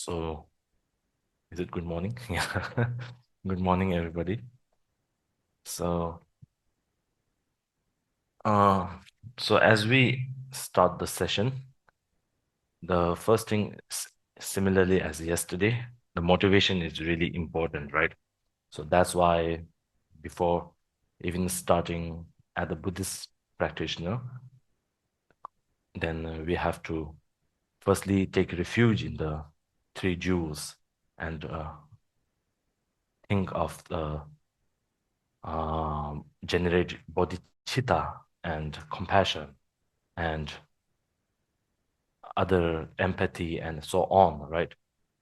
So, is it good morning? Yeah. Good morning, everybody. So, uh, so as we start the session, the first thing, similarly as yesterday, the motivation is really important, right? So that's why before even starting as a Buddhist practitioner, then we have to firstly take refuge in the three jewels and think of the generate bodhicitta and compassion and other empathy and so on, right?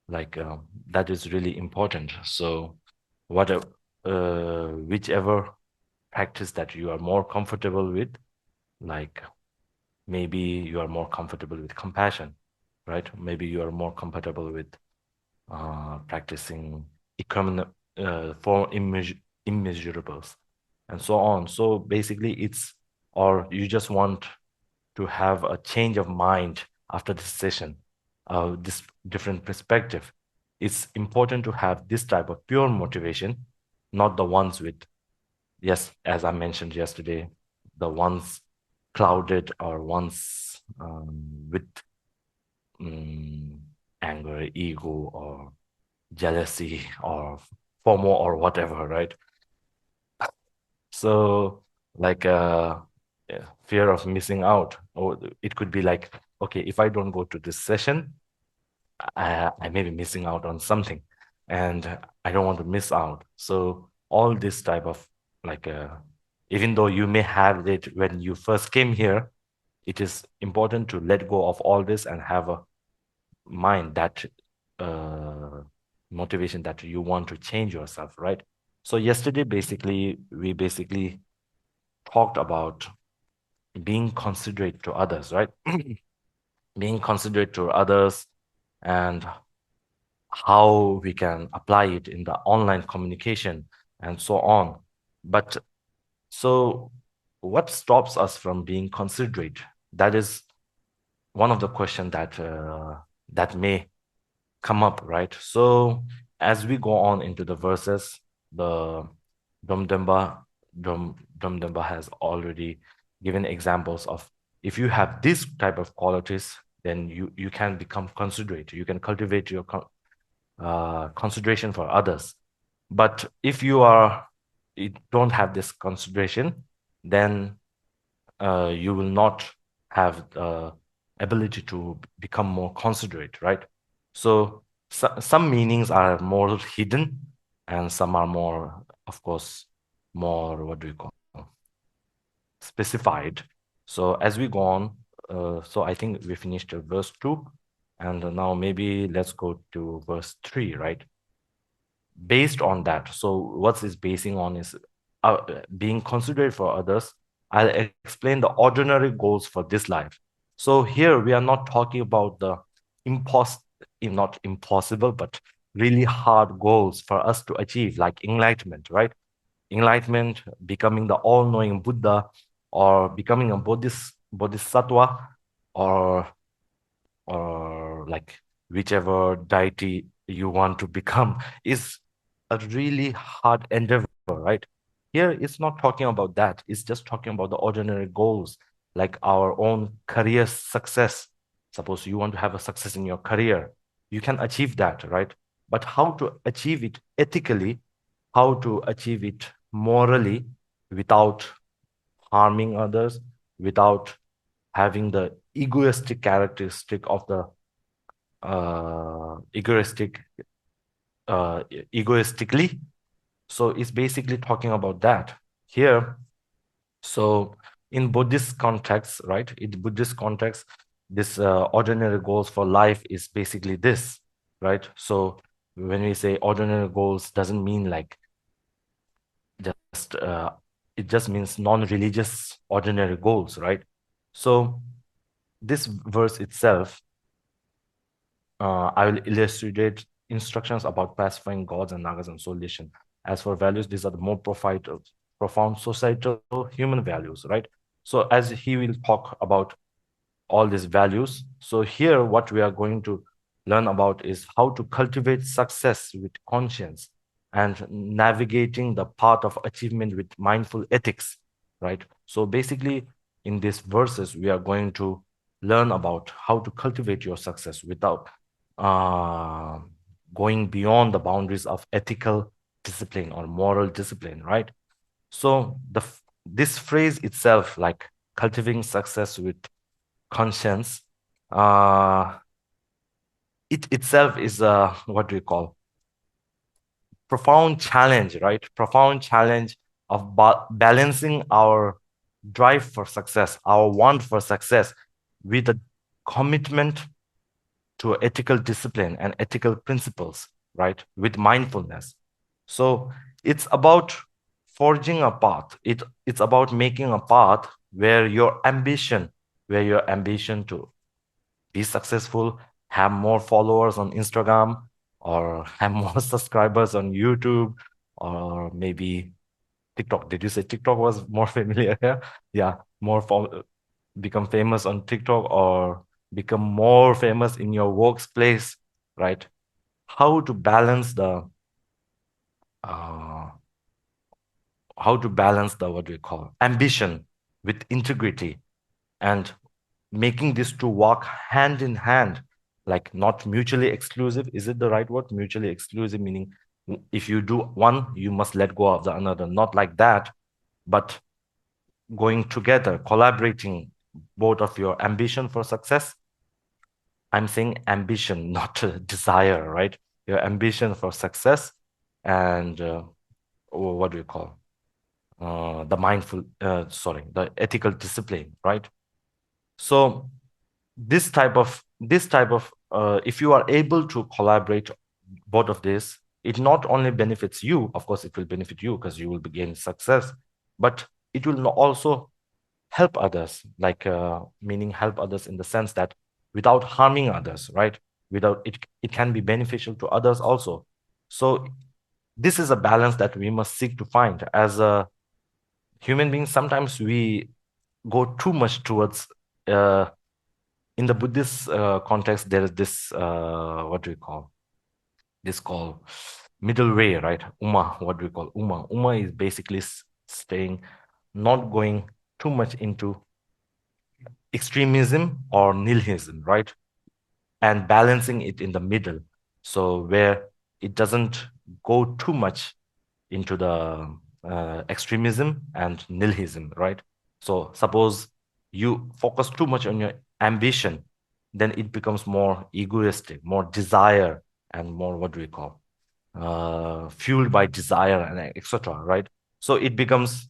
Like that is really important. So whatever, whichever practice that you are more comfortable with, like maybe you are more comfortable with compassion, right? Maybe you are more comfortable with practicing for immeasurables and so on. So basically it's, or you just want to have a change of mind after this session, this different perspective. It's important to have this type of pure motivation, not the ones with, yes, as I mentioned yesterday, the ones clouded or ones with um, anger, ego, or jealousy, or FOMO, or whatever, right? So, like yeah, fear of missing out, or it could be like, okay, if I don't go to this session, I may be missing out on something, and I don't want to miss out. So all this type of like, even though you may have it when you first came here, it is important to let go of all this and have a mind that motivation that you want to change yourself, right? So yesterday, we basically talked about being considerate to others, right? Being considerate to others and how we can apply it in the online communication and so on. But so what stops us from being considerate? That is one of the questions that that may come up, right? So as we go on into the verses, the Dromtönpa Dromtönpa has already given examples of, if you have this type of qualities, then you can become considerate. You can cultivate your consideration for others. But if you don't have this consideration, then you will not have the ability to become more considerate, right? So, some meanings are more hidden, and some are more, of course, more, what do you call, specified. So as we go on, so I think we finished verse 2, and now maybe let's go to verse 3, right? Based on that, so what is basing on is being considerate for others. I'll explain the ordinary goals for this life. So here we are not talking about the not impossible, but really hard goals for us to achieve, like enlightenment, right? Enlightenment, becoming the all-knowing Buddha, or becoming a bodhisattva, or like whichever deity you want to become, is a really hard endeavor, right? Here, it's not talking about that. It's just talking about the ordinary goals, like our own career success. Suppose you want to have a success in your career, you can achieve that, right? But how to achieve it ethically, how to achieve it morally, without harming others, without having the egoistic characteristic of the egoistic egoistically. So it's basically talking about that here. So in Buddhist context, right? In Buddhist context, this ordinary goals for life is basically this, right? So when we say ordinary goals, doesn't mean like just it just means non-religious ordinary goals, right? So this verse itself, I will illustrate instructions about pacifying gods and nagas and solution. As for values, these are the more profound societal human values, right? So as he will talk about all these values, so here what we are going to learn about is how to cultivate success with conscience and navigating the path of achievement with mindful ethics, right? So basically, in these verses, we are going to learn about how to cultivate your success without uh, going beyond the boundaries of ethical discipline or moral discipline, right? So this phrase itself, like cultivating success with conscience, uh, it itself is a what do you call profound challenge, right? Profound challenge of balancing our drive for success, our want for success, with a commitment to ethical discipline and ethical principles, right? With mindfulness. So it's about forging a path. It's about making a path where your ambition to be successful, have more followers on Instagram, or have more subscribers on YouTube, or maybe TikTok. Did you say TikTok was more familiar here? Yeah, become famous on TikTok or become more famous in your workplace, right? How to balance the uh, what do we call ambition with integrity and making these two walk hand in hand, like not mutually exclusive. Is it the right word? Mutually exclusive, meaning if you do one, you must let go of the another. Not like that, but going together, collaborating both of your ambition for success. I'm saying ambition, not desire, right? Your ambition for success and what do you call the ethical discipline, right? So if you are able to collaborate both of this, it not only benefits you, of course it will benefit you because you will be gaining success, but it will also help others, like meaning help others in the sense that without harming others, right? Without it, it can be beneficial to others also. So this is a balance that we must seek to find as a human being. Sometimes we go too much towards in the Buddhist context, there is this what do we call this called middle way, right? Uma, what do we call Uma? Uma is basically staying, not going too much into extremism or nihilism, right? And balancing it in the middle. So where it doesn't go too much into the extremism and nihilism, right? So suppose you focus too much on your ambition, then it becomes more egoistic, more desire, and more what do we call fueled by desire and etc. Right? So it becomes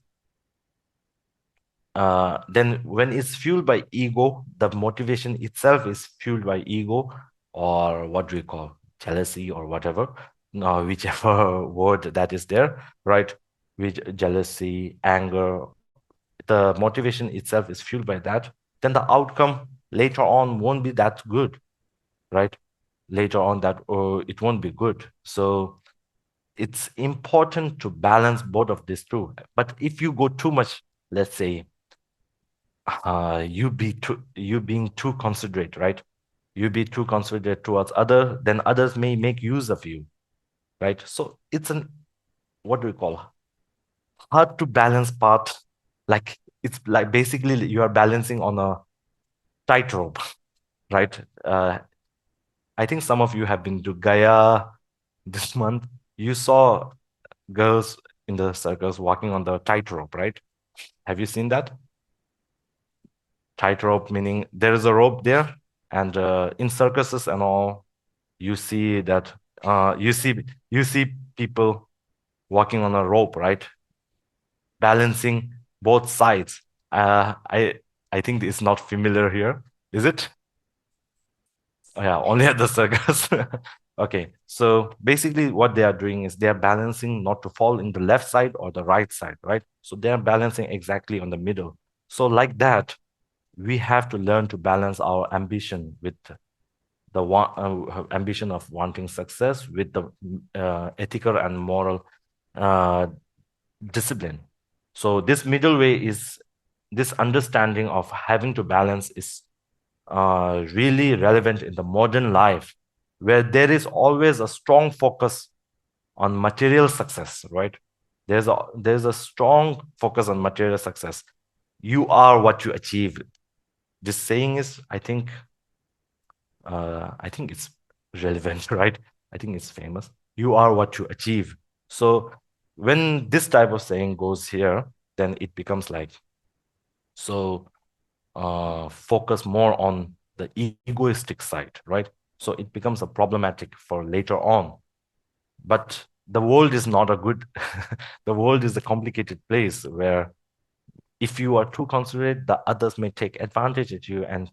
then when it's fueled by ego, the motivation itself is fueled by ego, or what do we call jealousy or whatever, no, whichever word that is there, right? With jealousy, anger, the motivation itself is fueled by that, then the outcome later on won't be that good, right? Later on, that it won't be good. So it's important to balance both of these two. But if you go too much, let's say, you being too considerate, right? You be too considerate towards then others may make use of you, right? So it's an what do we call hard to balance part. Like it's like basically you are balancing on a tightrope, right? I think some of you have been to Gaya this month. You saw girls in the circus walking on the tightrope, right? Have you seen that? Tightrope meaning there is a rope there, and in circuses and all, you see that you see people walking on a rope, right? Balancing both sides. I think it's not familiar here, is it? Oh, yeah, only at the circus. Okay, so basically what they are doing is they are balancing not to fall in the left side or the right side, right? So they are balancing exactly on the middle. So like that, we have to learn to balance our ambition with the ambition of wanting success with the ethical and moral uh, discipline. So this middle way is this understanding of having to balance is really relevant in the modern life, where there is always a strong focus on material success, right? There's a strong focus on material success. You are what you achieve. This saying is, I think it's relevant, right? I think it's famous. You are what you achieve. So when this type of saying goes here, then it becomes like, so focus more on the egoistic side, right? So it becomes a problematic for later on. But the world is not a good, the world is a complicated place where if you are too considerate, the others may take advantage of you and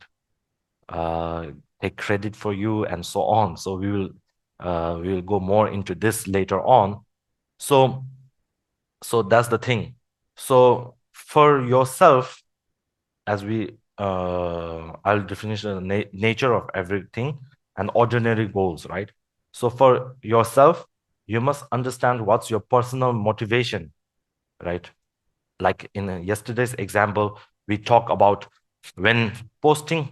uh, take credit for you and so on. So we will go more into this later on. So that's the thing. So for yourself, as we I'll definish the nature of everything and ordinary goals, right? So for yourself, you must understand what's your personal motivation, right? Like in yesterday's example, we talk about when posting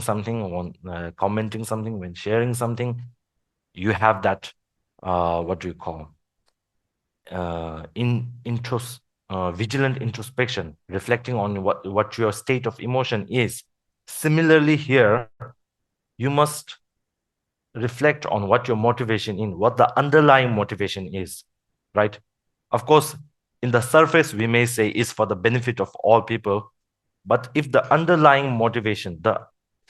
something, when commenting something, when sharing something, you have that what do you call in intros vigilant introspection, reflecting on what your state of emotion is. Similarly here, you must reflect on what your motivation in, what the underlying motivation is, right? Of course, in the surface, we may say is for the benefit of all people, but if the underlying motivation, the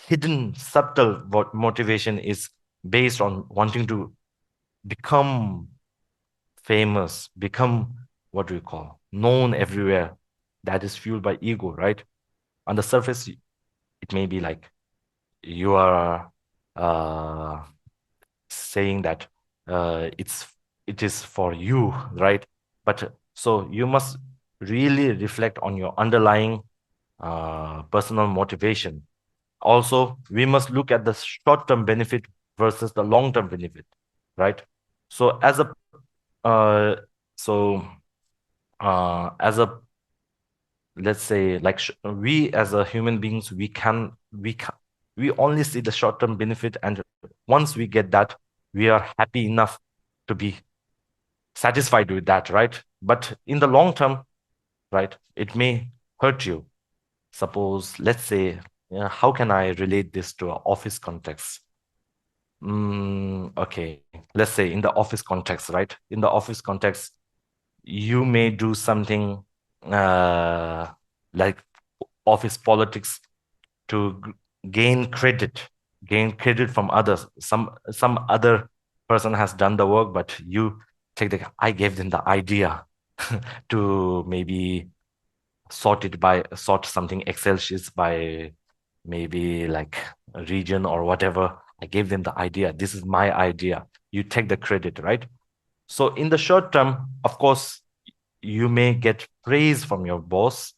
hidden subtle motivation is based on wanting to become famous, become what do you call known everywhere, that is fueled by ego, right? On the surface, it may be like you are saying that it is for you, right? But so you must really reflect on your underlying personal motivation. Also, we must look at the short-term benefit versus the long-term benefit, right? So uh, so as a let's say like we as a human beings, we only see the short-term benefit, and once we get that, we are happy enough to be satisfied with that, right? But in the long term, right, it may hurt you. Suppose, let's say, how can I relate this to an office context? Okay, let's say in the office context, right? In the office context, you may do something uh, like office politics to gain credit from others. Some other person has done the work, but you I gave them the idea to maybe sort something Excel sheets by maybe like a region or whatever. I gave them the idea. This is my idea. You take the credit, right? So in the short term, of course, you may get praise from your boss.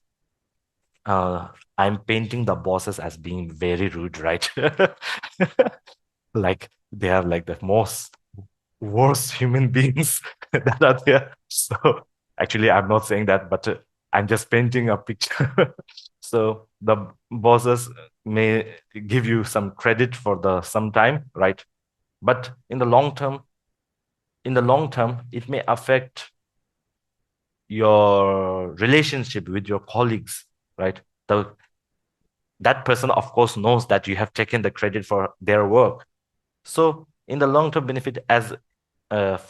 I'm painting the bosses as being very rude, right? Like they are like the most worst human beings that are there. So actually, I'm not saying that, but I'm just painting a picture. So the bosses may give you some credit for the some time, right? But in the long term, it may affect your relationship with your colleagues, right? That person, of course, knows that you have taken the credit for their work. So in the long-term benefit, as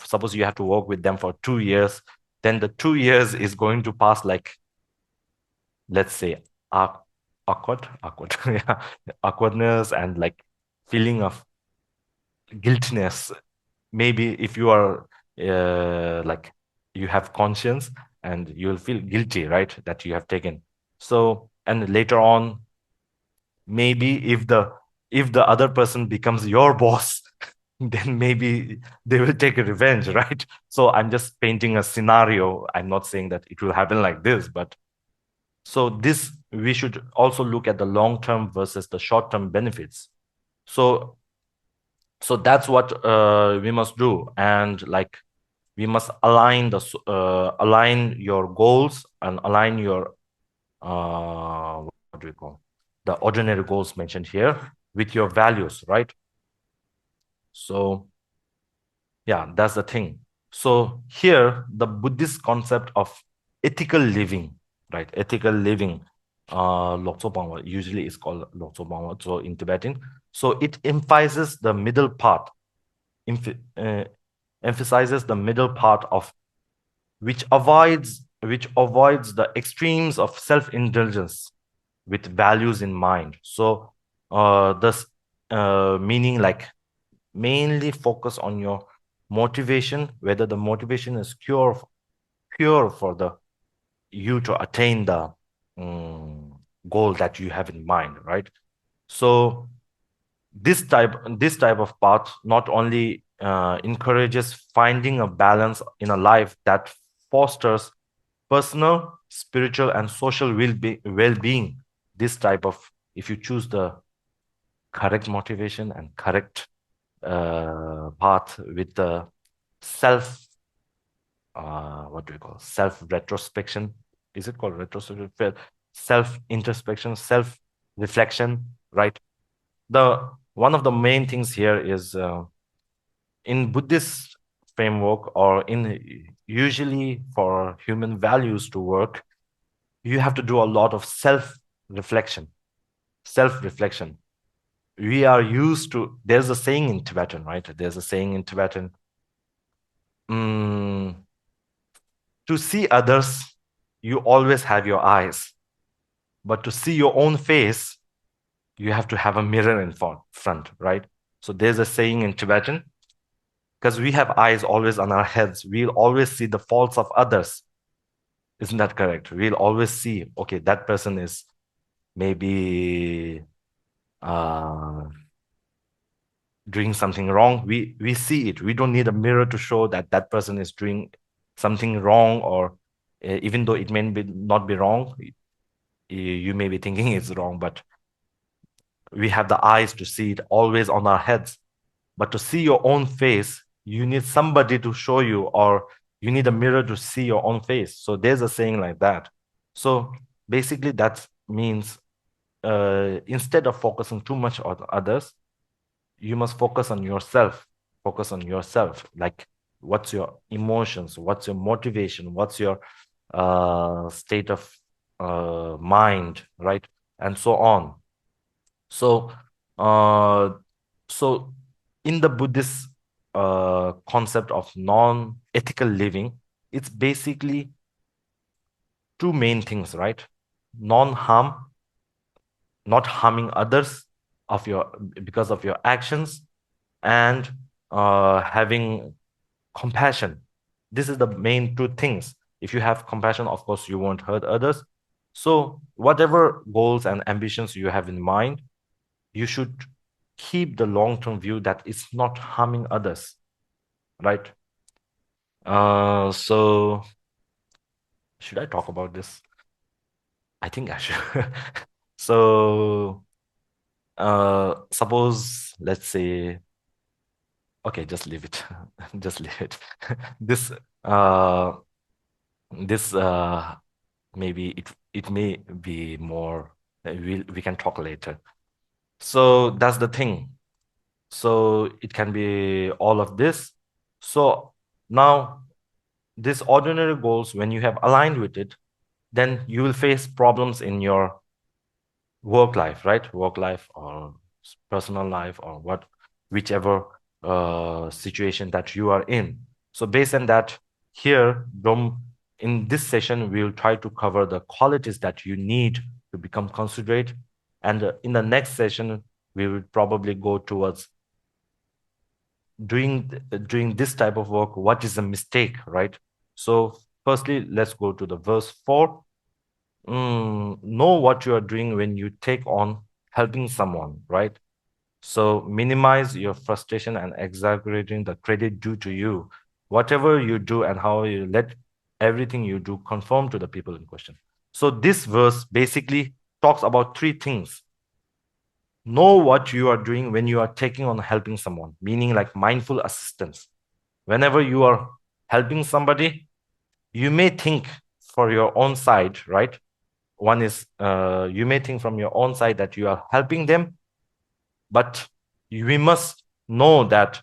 suppose you have to work with them for 2 years, then the 2 years is going to pass like, let's say, awkward, yeah, awkwardness and like feeling of guiltiness. Maybe if you are like you have conscience and you'll feel guilty, right, that you have taken. So, and later on, maybe if the other person becomes your boss, then maybe they will take a revenge, right? So I'm just painting a scenario. I'm not saying that it will happen like this, but so this we should also look at the long term versus the short term benefits. So that's what we must do, and like we must align your goals and align your what do we call the ordinary goals mentioned here with your values, right? So yeah, that's the thing. So here, the Buddhist concept of ethical living, right? Ethical living, Lotso Bangwa, usually it's called Lotso Bangwa, so in Tibetan. So it emphasizes the middle part, emphasizes the middle part of which avoids the extremes of self-indulgence with values in mind. So this meaning like mainly focus on your motivation, whether the motivation is pure for the you to attain the goal that you have in mind, right? So this type of path not only encourages finding a balance in a life that fosters personal, spiritual, and social well-being. This type of, if you choose the correct motivation and correct path with the self, what do we call, self retrospection? Is it called retrospection? Self introspection, self reflection, right? The one of the main things here is in Buddhist framework, or in usually for human values to work, you have to do a lot of self reflection. Self reflection. We are used to, there's a saying in Tibetan, right? There's a saying in Tibetan, mm, to see others, you always have your eyes, but to see your own face, you have to have a mirror in front, right? So there's a saying in Tibetan, because we have eyes always on our heads, we'll always see the faults of others. Isn't that correct? We'll always see, okay, that person is maybe uh, doing something wrong. We see it. We don't need a mirror to show that that person is doing something wrong, or even though it may not be wrong, you may be thinking it's wrong, but we have the eyes to see it always on our heads. But to see your own face, you need somebody to show you, or you need a mirror to see your own face. So there's a saying like that. So basically, that means instead of focusing too much on others, you must focus on yourself. Focus on yourself. Like, what's your emotions? What's your motivation? What's your state of mind, right? And so on. So, uh, so in the Buddhist concept of non-ethical living, it's basically two main things, right? Non-harm, not harming others of your because of your actions, and having compassion. This is the main two things. If you have compassion, of course, you won't hurt others. So whatever goals and ambitions you have in mind, you should keep the long-term view that it's not harming others, right? So should I talk about this? I think I should. So suppose, let's say, okay, just leave it. Just leave it. This uh this maybe it may be more, we can talk later. So that's the thing. So it can be all of this. So now these ordinary goals, when you have aligned with it, then you will face problems in your work life, right? Work life or personal life, or whichever situation that you are in. So based on that, here, in this session, we'll try to cover the qualities that you need to become considerate. And in the next session, we will probably go towards doing this type of work. What is a mistake, right? So firstly, let's go to the verse 4. Know what you are doing when you take on helping someone, right? So minimize your frustration and exaggerating the credit due to you. Whatever you do and how you let everything you do conform to the people in question. So this verse basically talks about three things. Know what you are doing when you are taking on helping someone, meaning like mindful assistance. Whenever you are helping somebody, you may think for your own side, right? One is you may think from your own side that you are helping them, but we must know that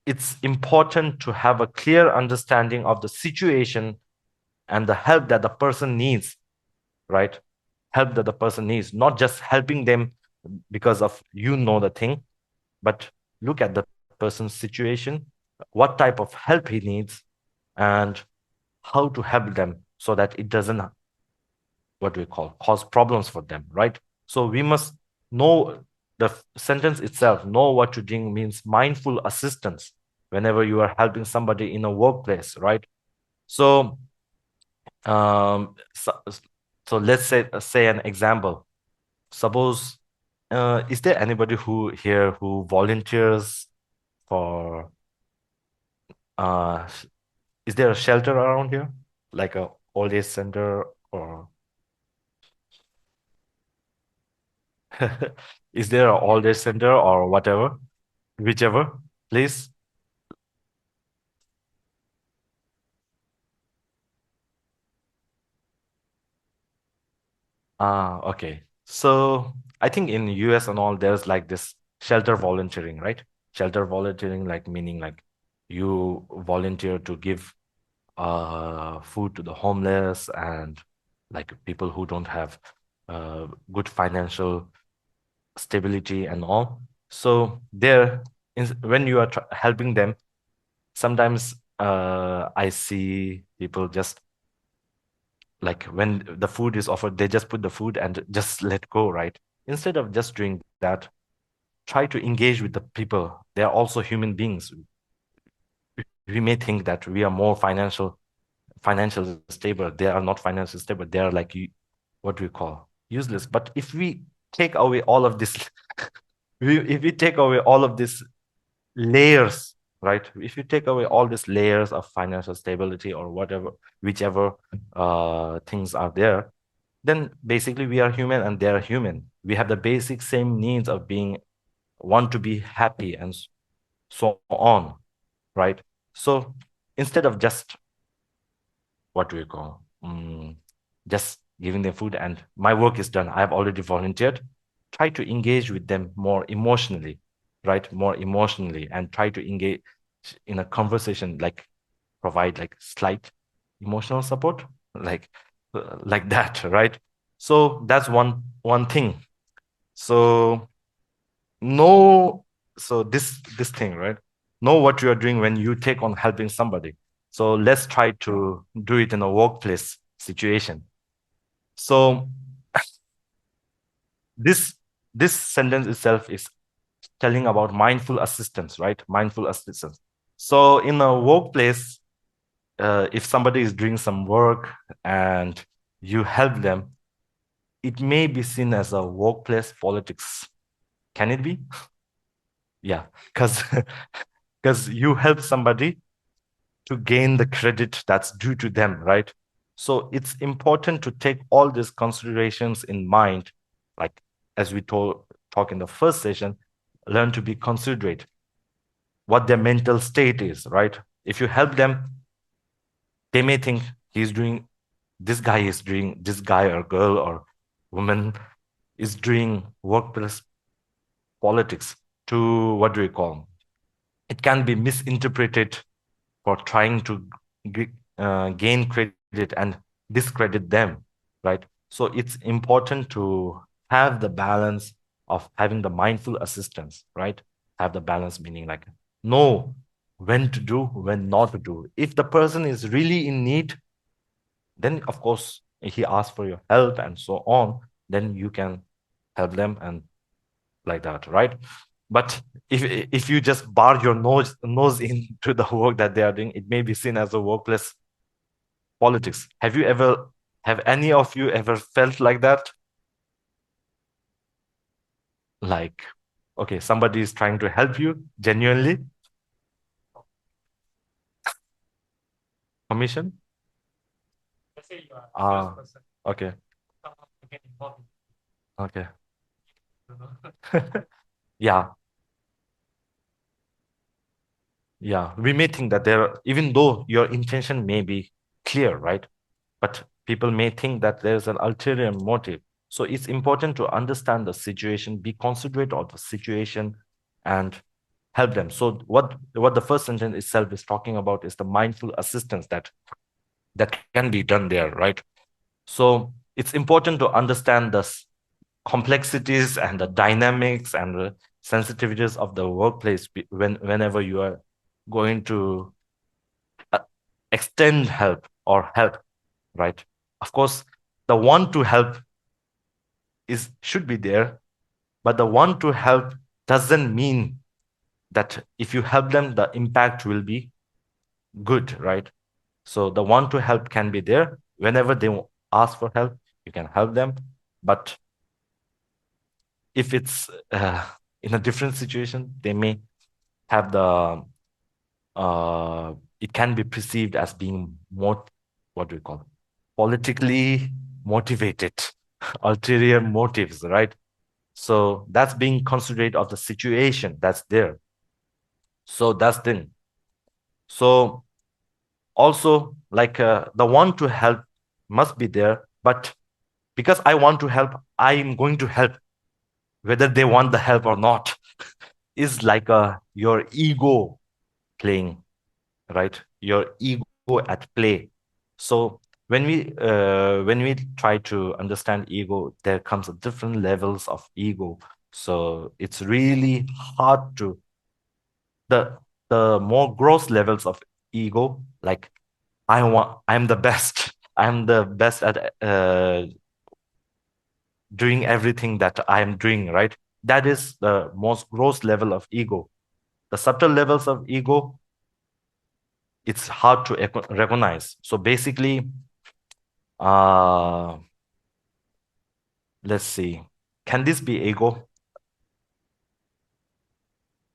it's important to have a clear understanding of the situation and the help that the person needs, right? Help that the person needs, not just helping them because of the thing, but look at the person's situation, what type of help he needs, and how to help them so that it doesn't, what we call, cause problems for them, right? So we must know the sentence itself, know what you're doing means mindful assistance whenever you are helping somebody in a workplace, right? So, um, so, so let's say an example. Suppose, is there anybody who here who volunteers for, uh, is there a shelter around here? Like a old age center or is there a old age center or whatever, whichever, please? Ah, okay. So I think in US and all, there's like this shelter volunteering, right? Shelter volunteering, like meaning like you volunteer to give food to the homeless and like people who don't have good financial stability and all. So there, when you are helping them, sometimes I see people just like when the food is offered, they just put the food and just let go, right? Instead of just doing that, try to engage with the people. They are also human beings. We may think that we are more financial stable. They are not financially stable. They are like what we call useless. But if we take away all of this, if we take away all of these layers, right? If you take away all these layers of financial stability or whatever, whichever things are there, then basically we are human and they are human. We have the basic same needs of being want to be happy and so on, right? So instead of just what do we call just giving them food and my work is done, I've already volunteered, try to engage with them more emotionally, right? More emotionally, and try to engage in a conversation, like provide like slight emotional support, like like that, right? So that's one thing. So know, so this thing, right? Know what you are doing when you take on helping somebody. So let's try to do it in a workplace situation. So this this sentence itself is telling about mindful assistance, right? Mindful assistance. So in a workplace, if somebody is doing some work and you help them, it may be seen as a workplace politics. Can it be? Yeah, because because you help somebody to gain the credit that's due to them, right? So it's important to take all these considerations in mind, like as we talk in the first session, learn to be considerate, what their mental state is, right? If you help them, they may think this guy or girl or woman is doing workplace politics to what do we call? It can be misinterpreted for trying to gain credit and discredit them, right? So it's important to have the balance of having the mindful assistance, right? Have the balance meaning like know when to do, when not to do. If the person is really in need, then of course he asks for your help and so on, then you can help them and like that, right? But if you just bar your nose into the work that they are doing, it may be seen as a workplace politics. Have any of you ever felt like that? Like, okay, somebody is trying to help you genuinely, commission? Ah, okay, okay. Yeah, yeah. We may think that even though your intention may be clear, right? But people may think that there's an ulterior motive. So it's important to understand the situation, be considerate of the situation, and help them. So what the first sentence itself is talking about is the mindful assistance that can be done there, right? So it's important to understand the complexities and the dynamics and the sensitivities of the workplace whenever you are going to uh, extend help or help, right? Of course, the want to help should be there, but the want to help doesn't mean that if you help them, the impact will be good, right? So the want to help can be there. Whenever they ask for help, you can help them. But if it's in a different situation, they may have it can be perceived as being more, what do we call it? Politically motivated, ulterior motives, right? So that's being considerate of the situation that's there. So that's the thing. So also, like the want to help must be there, but because I want to help, I'm going to help, whether they want the help or not, is like your ego playing, right? Your ego at play. So when we try to understand ego, there comes a different levels of ego. So it's really hard to the more gross levels of ego, like I'm the best. I'm the best at doing everything that I am doing, right? That is the most gross level of ego. The subtle levels of ego, it's hard to recognize. So basically, uh, let's see. Can this be ego?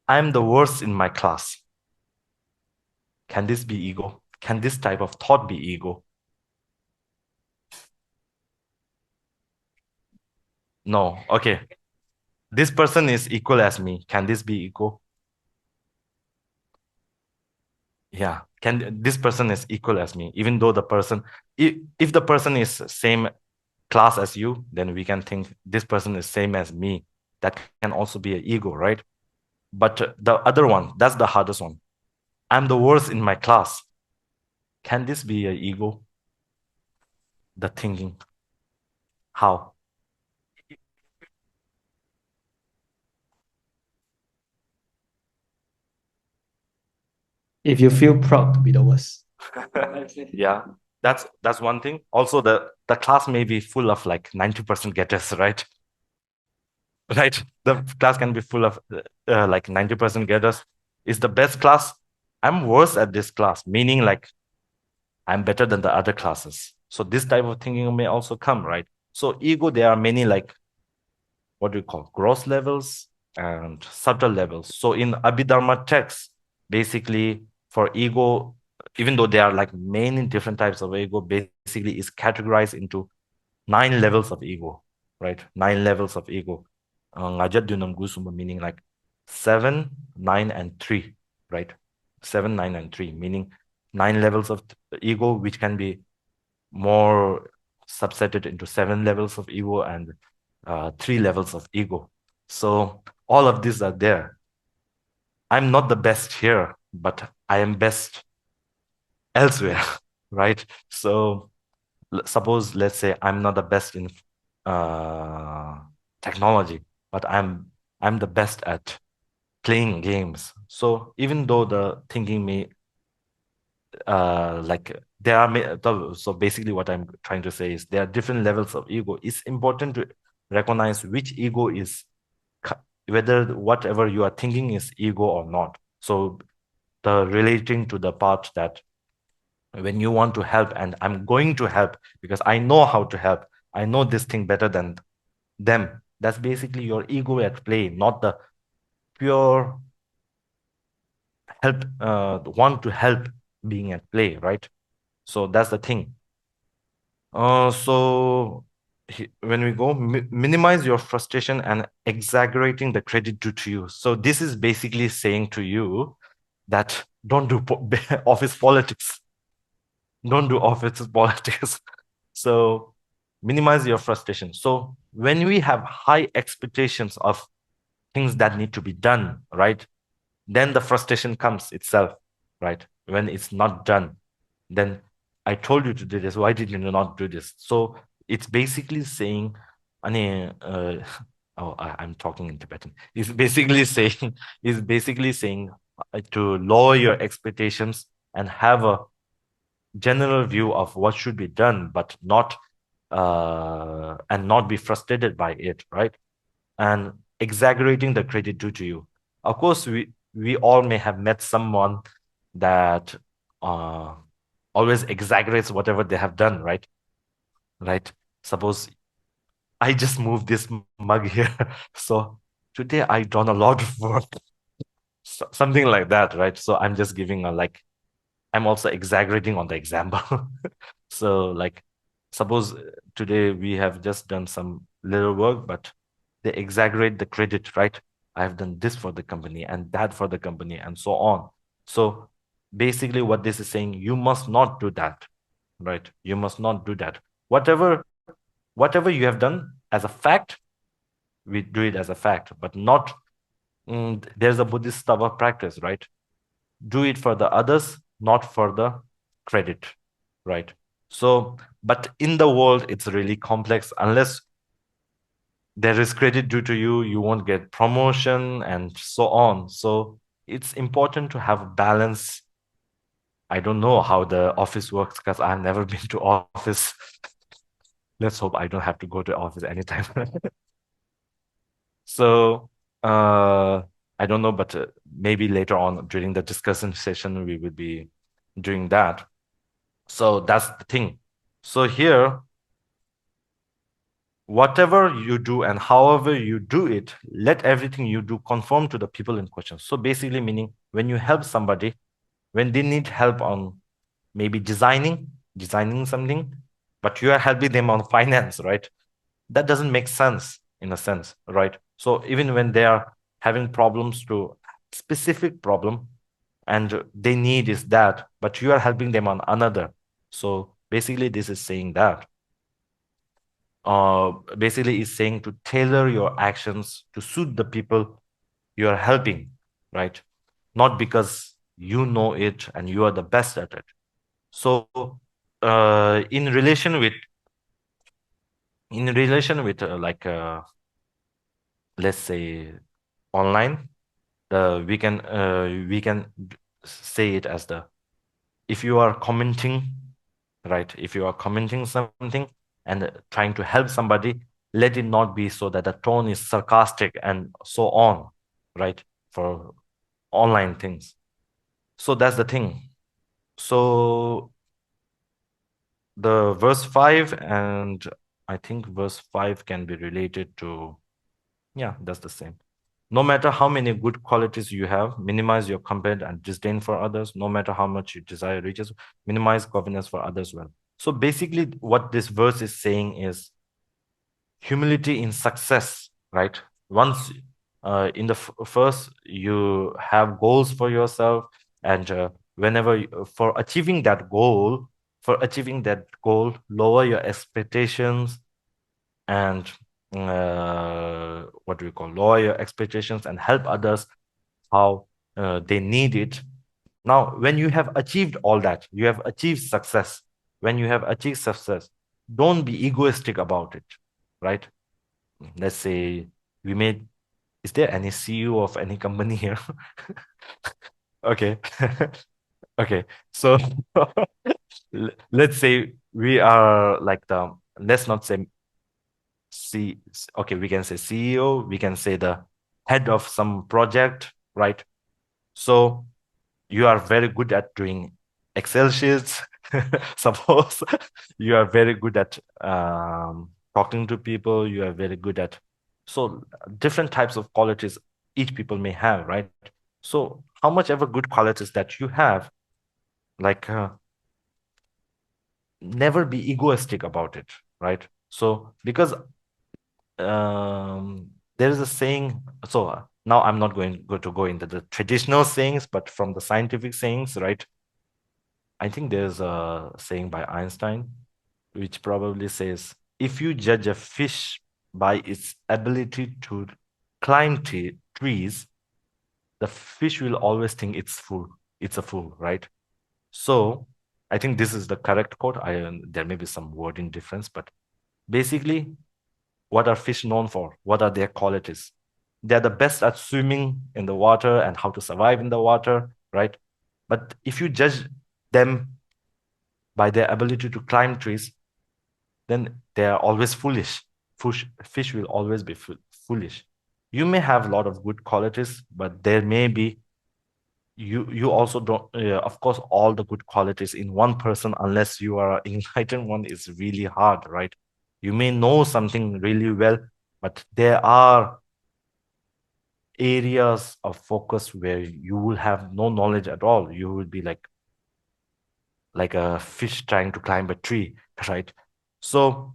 I'm the worst in my class. Can this be ego? Can this type of thought be ego? No. Okay. This person is equal as me. Can this be ego? Yeah. Can this person is equal as me? Even though the person, if the person is same class as you, then we can think this person is same as me. That can also be an ego, right? But the other one, that's the hardest one. I'm the worst in my class. Can this be an ego? The thinking. How? If you feel proud to be the worst. Yeah, that's one thing. Also, the class may be full of like 90% getters, right? Right? The class can be full of like 90% getters. Is the best class. I'm worse at this class, meaning like I'm better than the other classes. So this type of thinking may also come, right? So ego, there are many like what do you call gross levels and subtle levels. So in Abhidharma texts, basically for ego, even though there are like many different types of ego, basically is categorized into 9 levels of ego, right? 9 levels of ego. Ngajat Dunam Gusumba meaning like 7, 9, and 3, right? 7, 9, and 3, meaning 9 levels of ego, which can be more subsetted into 7 levels of ego and 3 levels of ego. So all of these are there. I'm not the best here, but I am best elsewhere, right? So suppose, let's say I'm not the best in uh, technology, but I'm the best at playing games. So even though the thinking may like there are so basically what I'm trying to say is there are different levels of ego. It's important to recognize which ego is whether whatever you are thinking is ego or not. So the relating to the part that when you want to help and I'm going to help because I know how to help, I know this thing better than them, that's basically your ego at play, not the pure help want to help being at play, right? So that's the thing. So when we go, minimize your frustration and exaggerating the credit due to you. So this is basically saying to you that don't do office politics. Don't do office politics. So minimize your frustration. So when we have high expectations of things that need to be done, right? Then the frustration comes itself, right? When it's not done, then I told you to do this. Why did you not do this? So it's basically saying, "Ane, I'm talking in Tibetan. It's basically saying, is basically saying to lower your expectations and have a general view of what should be done, but not and not be frustrated by it, right? And exaggerating the credit due to you. Of course, we all may have met someone that uh, always exaggerates whatever they have done, right? Right. Suppose I just moved this mug here, so today I done a lot of work, something like that, right? So I'm just giving a like I'm also exaggerating on the example. So, like, suppose today we have just done some little work, but they exaggerate the credit, right? I've done this for the company and that for the company and so on. So, basically, what this is saying, you must not do that, right? You must not do that. Whatever, whatever you have done as a fact, we do it as a fact, but not. There's a Buddhist Tava practice, right? Do it for the others, not for the credit, right? So, but in the world, it's really complex. Unless there is credit due to you, you won't get promotion and so on. So it's important to have balance. I don't know how the office works because I've never been to office. Let's hope I don't have to go to office anytime. So, I don't know, but maybe later on during the discussion session, we will be doing that. So that's the thing. So here, whatever you do and however you do it, let everything you do conform to the people in question. So basically, meaning when you help somebody, when they need help on maybe designing something, but you are helping them on finance, right? That doesn't make sense in a sense, right? So even when they are having problems to specific problem and they need is that, but you are helping them on another. So basically, this is saying that basically is saying to tailor your actions to suit the people you are helping, right? Not because you know it and you are the best at it. So in relation with like let's say online, we can say it as the if you are commenting, right? If you are commenting something and trying to help somebody, let it not be so that the tone is sarcastic and so on, right? For online things. So that's the thing. So the verse 5 and I think verse 5 can be related to, yeah, that's the same. No matter how many good qualities you have, minimize your complaint and disdain for others. No matter how much you desire riches, minimize governance for others well. So basically, what this verse is saying is humility in success, right? Once in the first, you have goals for yourself, and whenever for achieving that goal, lower your expectations and what do we call lower your expectations and help others how they need it. Now, when you have achieved all that, you have achieved success. When you have achieved success, don't be egoistic about it, right? Let's say we made, is there any CEO of any company here? Okay. Okay. So let's say we are like let's not say okay, we can say CEO, we can say the head of some project, right? So you are very good at doing Excel sheets. Suppose you are very good at talking to people, you are very good at so different types of qualities each people may have, right? So how much ever good qualities that you have, like never be egoistic about it, right? So because there is a saying, so now I'm not to go into the traditional sayings, but from the scientific sayings, right? I think there's a saying by Einstein, which probably says, if you judge a fish by its ability to climb trees, the fish will always think it's full. It's a fool, right? So I think this is the correct quote. There may be some wording difference, but basically, what are fish known for? What are their qualities? They're the best at swimming in the water and how to survive in the water, right? But if you judge them by their ability to climb trees, then they are always foolish. Fish will always be foolish. You may have a lot of good qualities, but there may be you also don't of course all the good qualities in one person unless you are an enlightened one is really hard, right? You may know something really well, but there are areas of focus where you will have no knowledge at all. You will be like a fish trying to climb a tree, right? So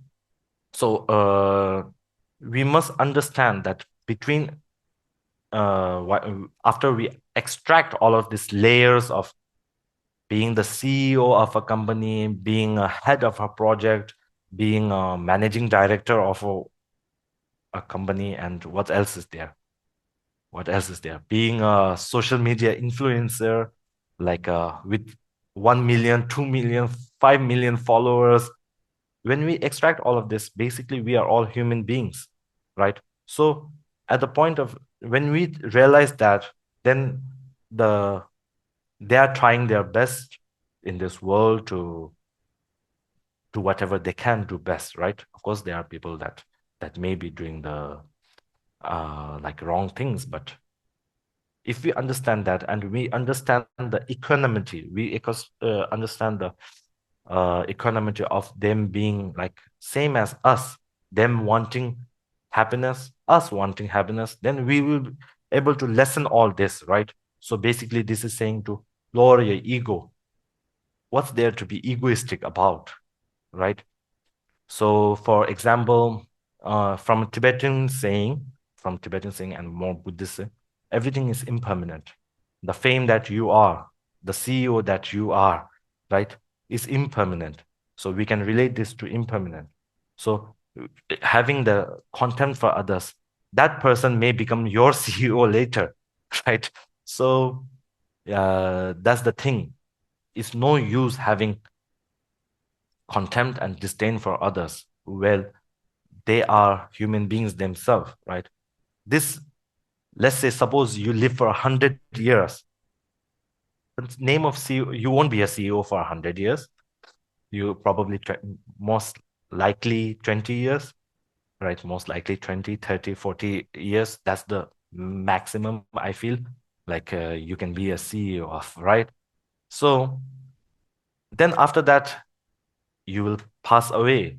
we must understand that between after we extract all of these layers of being the CEO of a company, being a head of a project, being a managing director of a company, and what else is there? What else is there? Being a social media influencer, like with 1 million, 2 million, 5 million followers. When we extract all of this, basically we are all human beings, right? So at the point of when we realize that, then they are trying their best in this world to do whatever they can do best, right? Of course, there are people that may be doing the like wrong things, but if we understand that and we understand the equanimity, understand the equanimity of them being like same as us, them wanting happiness, us wanting happiness, then we will be able to lessen all this, right? So basically, this is saying to lower your ego. What's there to be egoistic about, right? So, for example, from Tibetan saying and more Buddhist saying, everything is impermanent. The fame that you are, the CEO that you are, right, is impermanent. So we can relate this to impermanent. So having the contempt for others, that person may become your CEO later, right? So that's the thing. It's no use having contempt and disdain for others. Well, they are human beings themselves, right? This, let's say, suppose you live for 100 years. The name of CEO, you won't be a CEO for 100 years. You probably most likely 20 years, right? Most likely 20, 30, 40 years. That's the maximum, I feel, like you can be a CEO of, right? So then after that, you will pass away.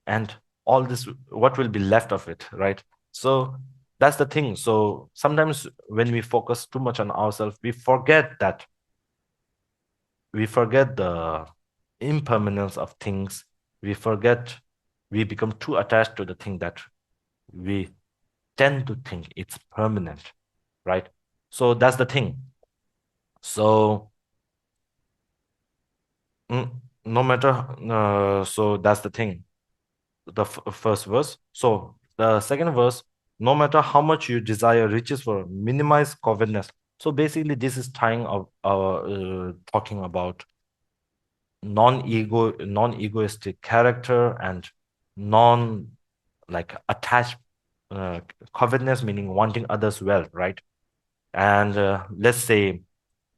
And all this, what will be left of it, right? So that's the thing. So sometimes when we focus too much on ourselves, we forget the impermanence of things. We become too attached to the thing that we tend to think it's permanent, right? So that's the thing. So no matter so that's the thing, the first verse. So the second verse, no matter how much you desire riches for, minimize covetousness. So basically, this is tying up talking about non-egoistic character and non like attached covetousness, meaning wanting others well, right? And let's say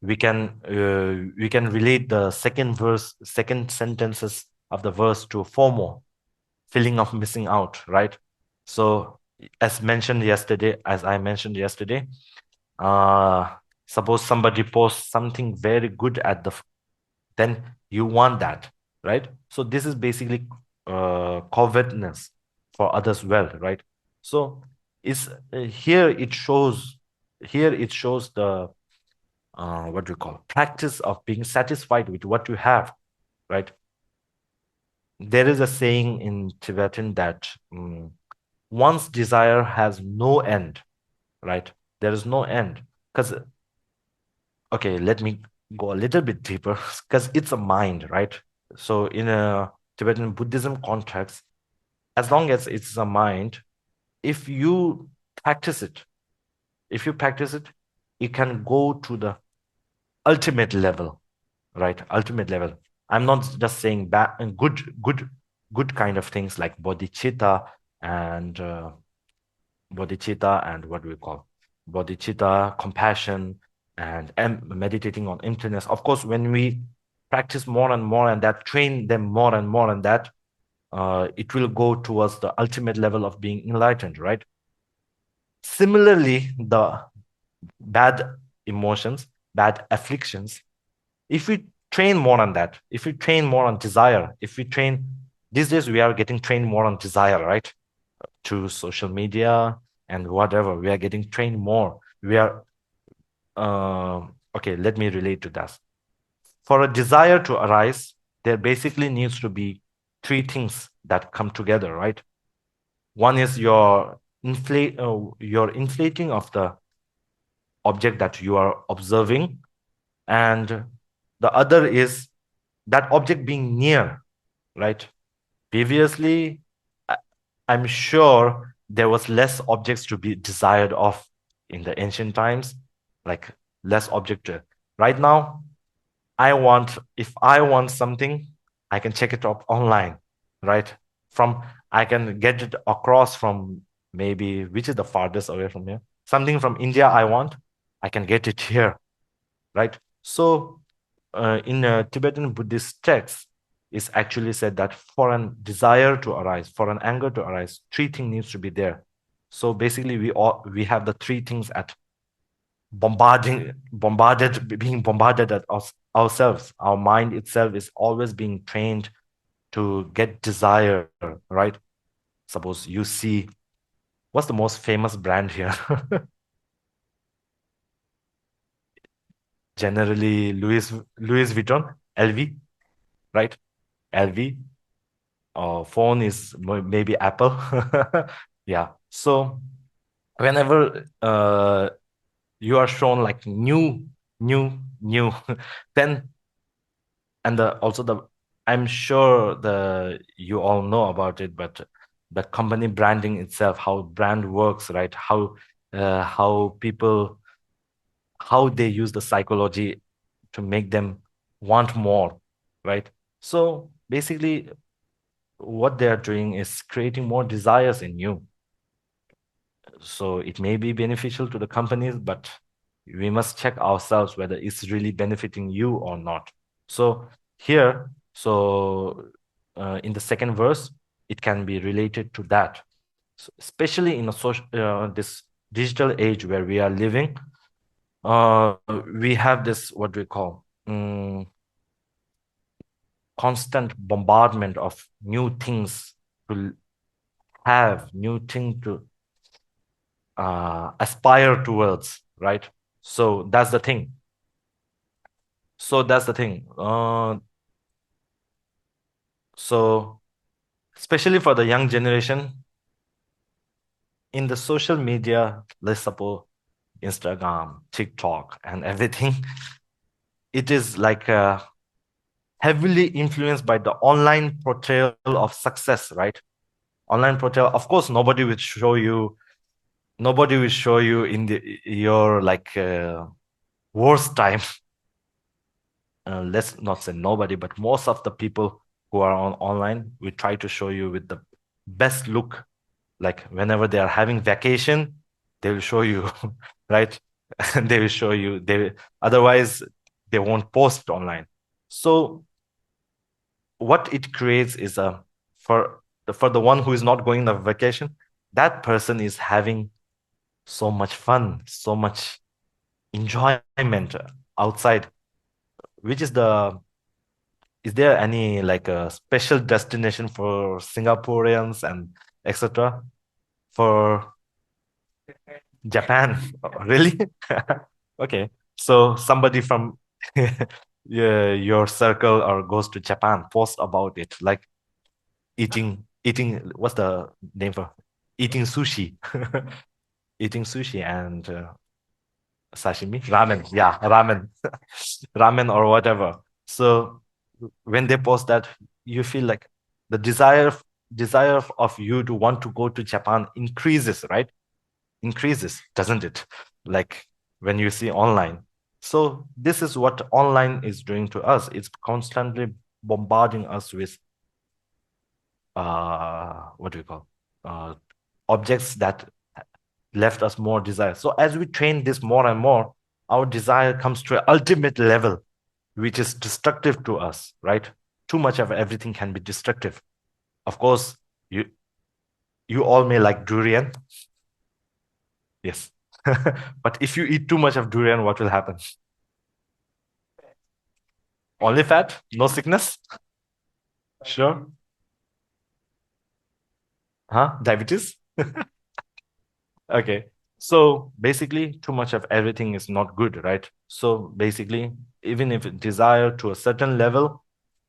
we can relate the second sentences of the verse to FOMO, feeling of missing out, right? So as I mentioned yesterday, uh, suppose somebody posts something very good then you want that, right? So this is basically covetousness for others well, right? So is here it shows the what do you call practice of being satisfied with what you have, right? There is a saying in Tibetan that one's desire has no end, right? There is no end. Because, okay, let me go a little bit deeper, because it's a mind, right? So, in a Tibetan Buddhism context, as long as it's a mind, if you practice it, if you practice it, it can go to the ultimate level, right? Ultimate level. I'm not just saying bad and good kind of things like and what do we call bodhicitta, compassion, and meditating on emptiness. Of course, when we practice more and more and that, train them more and more and that, it will go towards the ultimate level of being enlightened, right? Similarly, the bad emotions, bad afflictions, if we train more on that, if we train more on desire, if we train, these days we are getting trained more on desire, right? To social media and whatever, we are getting trained more. We are, okay, let me relate to that. For a desire to arise, there basically needs to be three things that come together, right? One is your inflating of the object that you are observing, and the other is that object being near, right? Previously, I- I'm sure there was less objects to be desired of in the ancient times, like less object. Right now, if I want something, I can check it up online, right? From I can get it across from maybe which is the farthest away from here. Something from India I want, I can get it here, right? So in Tibetan Buddhist texts, it's actually said that for an desire to arise, for an anger to arise, three things needs to be there. So basically, we have the three things at being bombarded at ourselves. Our mind itself is always being trained to get desire, right? Suppose you see, what's the most famous brand here? Generally, Louis Vuitton, LV, right? LV. Phone is maybe Apple. Yeah. So whenever you are shown like new, then and also the I'm sure you all know about it, but the company branding itself, how brand works, right? How people how they use the psychology to make them want more, right? So basically, what they are doing is creating more desires in you. So it may be beneficial to the companies, but we must check ourselves whether it's really benefiting you or not. So here, in the second verse, it can be related to that. So especially in a this digital age where we are living, we have this what we call constant bombardment of new things to have, new things to aspire towards, right? So that's the thing. So that's the thing. So especially for the young generation, in the social media, let's suppose Instagram, TikTok, and everything, it is like heavily influenced by the online portrayal of success, right? Online portrayal. Of course, nobody will show you in your like worst time. Let's not say nobody, but most of the people who are online, we try to show you with the best look. Like whenever they are having vacation, they will show you, right? They will show you. Otherwise they won't post online. So what it creates is for the one who is not going on vacation, that person is having so much fun, so much enjoyment outside, which is there any like a special destination for Singaporeans and etc. for Japan? Oh, really? Okay. So somebody from your circle or goes to Japan, post about it, like eating what's the name for eating sushi, eating sushi and sashimi, ramen. Yeah, ramen, ramen or whatever. So when they post that, you feel like the desire of you to want to go to Japan increases, right? Increases, doesn't it? like when you see online. So this is what online is doing to us. It's constantly bombarding us with what do we call uh, objects that left us more desire. So as we train this more and more, our desire comes to an ultimate level, which is destructive to us, right? Too much of everything can be destructive. Of course, you all may like durian. Yes. But if you eat too much of durian, what will happen? Only fat, no sickness? Sure. Huh? Diabetes? Okay. So basically, too much of everything is not good, right? So basically, even if desire to a certain level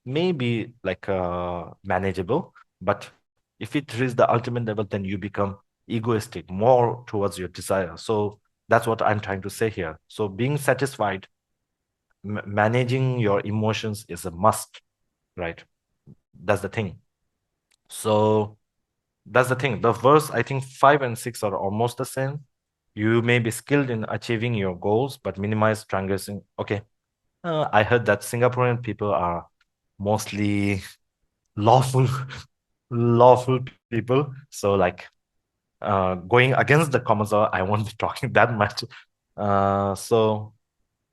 may be like manageable, but if it reaches the ultimate level, then you become egoistic more towards your desire. So that's what I'm trying to say here. So being satisfied, managing your emotions is a must, right? That's the thing. So that's the thing. The verse, I think 5 and 6 are almost the same. You may be skilled in achieving your goals, but minimize transgressing. Okay. I heard that Singaporean people are mostly lawful, lawful people. So like going against the common law, I won't be talking that much. So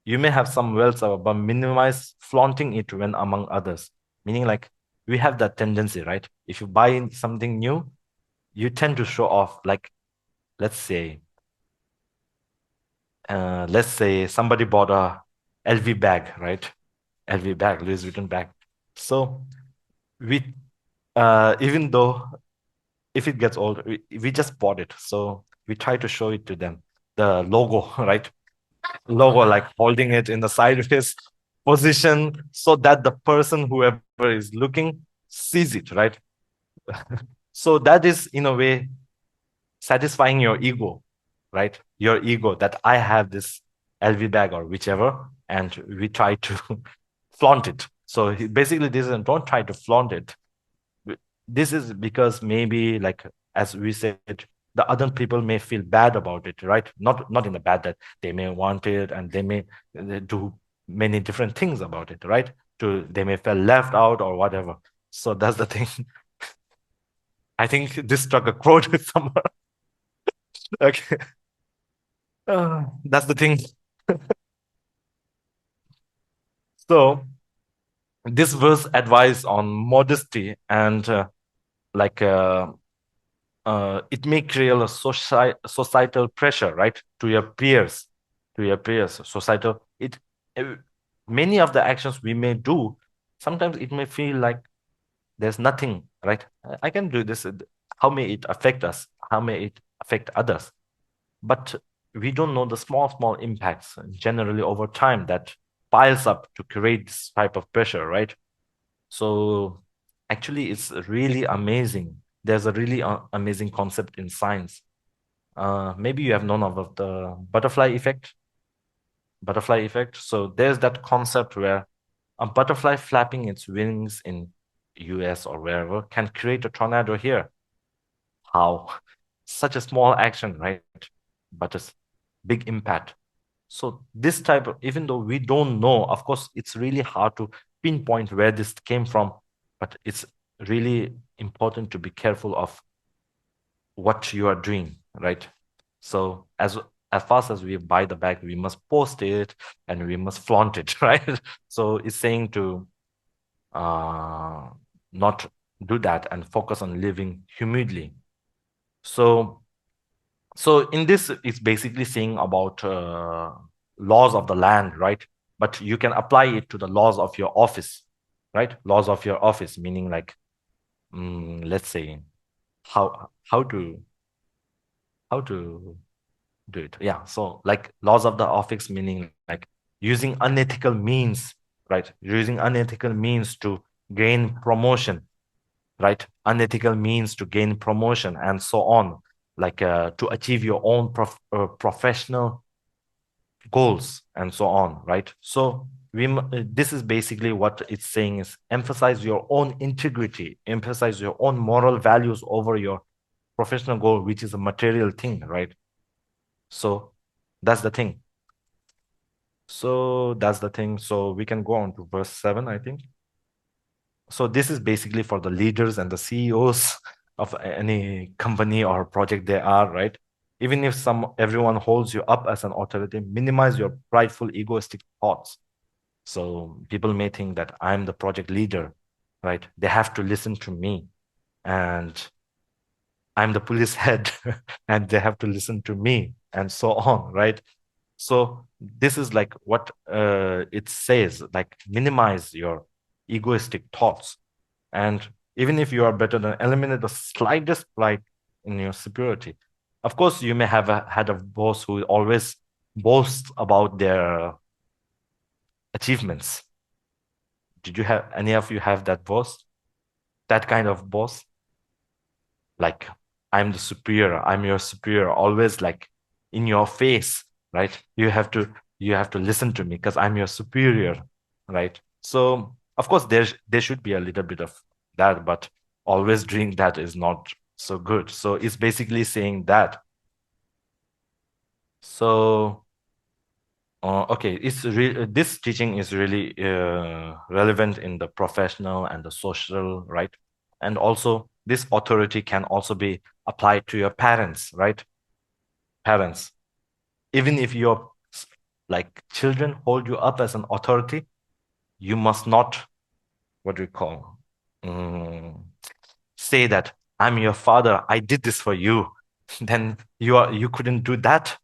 you may have some wealth, but minimize flaunting it when among others. Meaning like we have that tendency, right? If you buy something new, you tend to show off. Like let's say somebody bought a LV bag, right? LV bag, Louis Vuitton bag. So we even though if it gets old, we just bought it. So we try to show it to them. The logo, right? Logo, like holding it in the sideways position so that the person, whoever is looking, sees it, right? So that is in a way satisfying your ego, right? Your ego that I have this LV bag or whichever, and we try to flaunt it. So basically, this is don't try to flaunt it. This is because maybe, like as we said, the other people may feel bad about it, right? Not in the bad that they may want it and they may do many different things about it, right? They may feel left out or whatever. So that's the thing. I think this struck a chord with someone. Okay. That's the thing. So this verse advice on modesty and like it may create a societal pressure, right, to your peers, societal. Uh, many of the actions we may do, sometimes it may feel like there's nothing, right? I can do this. How may it affect us? How may it affect others? But we don't know the small impacts generally over time that piles up to create this type of pressure, right? So actually, it's really amazing. There's a really amazing concept in science. Maybe you have known of the butterfly effect. Butterfly effect. So there's that concept where a butterfly flapping its wings in US or wherever can create a tornado here. How? Such a small action, right? But a big impact. So this type of, even though we don't know, of course, it's really hard to pinpoint where this came from, but it's really important to be careful of what you are doing, right? So as fast as we buy the bag, we must post it and we must flaunt it, right? So it's saying to uh, not do that and focus on living humilely. So so in this, it's basically saying about laws of the land, right? But you can apply it to the laws of your office, right? Laws of your office, meaning like, let's say, how to how to do it. Yeah. So like laws of the office, meaning like using unethical means, right? Using unethical means to gain promotion, right? Unethical means to gain promotion and so on, like to achieve your own professional goals and so on, right? So this is basically what it's saying is emphasize your own integrity, emphasize your own moral values over your professional goal, which is a material thing, right? So That's the thing. So that's the thing. So we can go on to verse 7, I think. So this is basically for the leaders and the CEOs of any company or project they are, right? Even if everyone holds you up as an authority, minimize your prideful, egoistic thoughts. So people may think that I'm the project leader, right? They have to listen to me, and I'm the police head, and they have to listen to me, and so on, right? So this is like what it says, like minimize your egoistic thoughts. And even if you are better than, eliminate the slightest pride in your superiority. Of course, you may have had a boss who always boasts about their achievements. Did you have any of you have that boss? That kind of boss? Like, I'm the superior, I'm your superior, always like in your face, right? You have to listen to me because I'm your superior, right? So of course there should be a little bit of that, but always doing that is not so good. So it's basically saying that. So okay, this teaching is really relevant in the professional and the social, right? And also this authority can also be applied to your parents, right? Parents, even if your like children hold you up as an authority, you must not, what do you call, mm, say that I'm your father, I did this for you. Then you couldn't do that,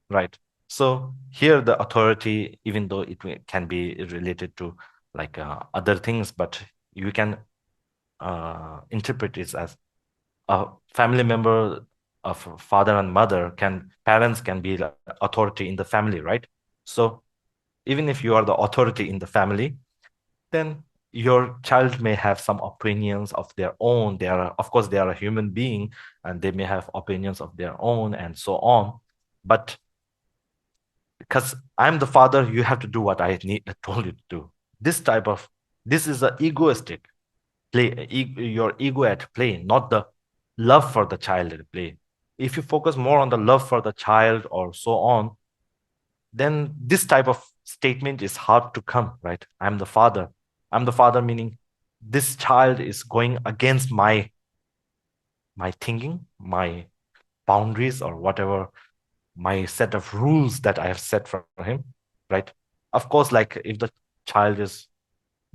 right? So here the authority, even though can be related to like other things, but you can interpret it as a family member of father and mother. Parents can be the authority in the family, right? So even if you are the authority in the family, then your child may have some opinions of their own. Of course, they are a human being, and they may have opinions of their own and so on. But because I'm the father, you have to do what I told you to do. This is a egoistic play, your ego at play, not the love for the child at play. If you focus more on the love for the child or so on, then this type of statement is hard to come, right? I'm the father. I'm the father, meaning this child is going against my thinking, my boundaries, or whatever, my set of rules that I have set for him, right? Of course, like if the child is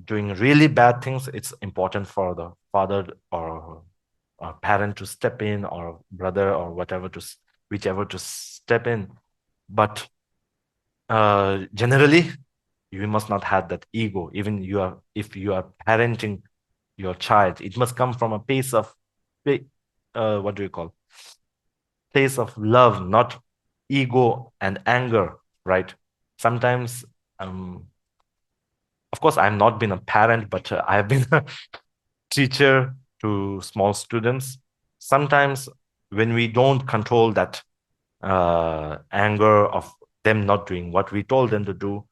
doing really bad things, it's important for the father or parent to step in, or brother or whichever to step in. But generally, you must not have that ego. Even if you are parenting your child, it must come from a what do you call, place of love, not ego and anger, right? Sometimes, um, of course, I've not been a parent, but I've been a teacher to small students. Sometimes when we don't control that anger of them not doing what we told them to do,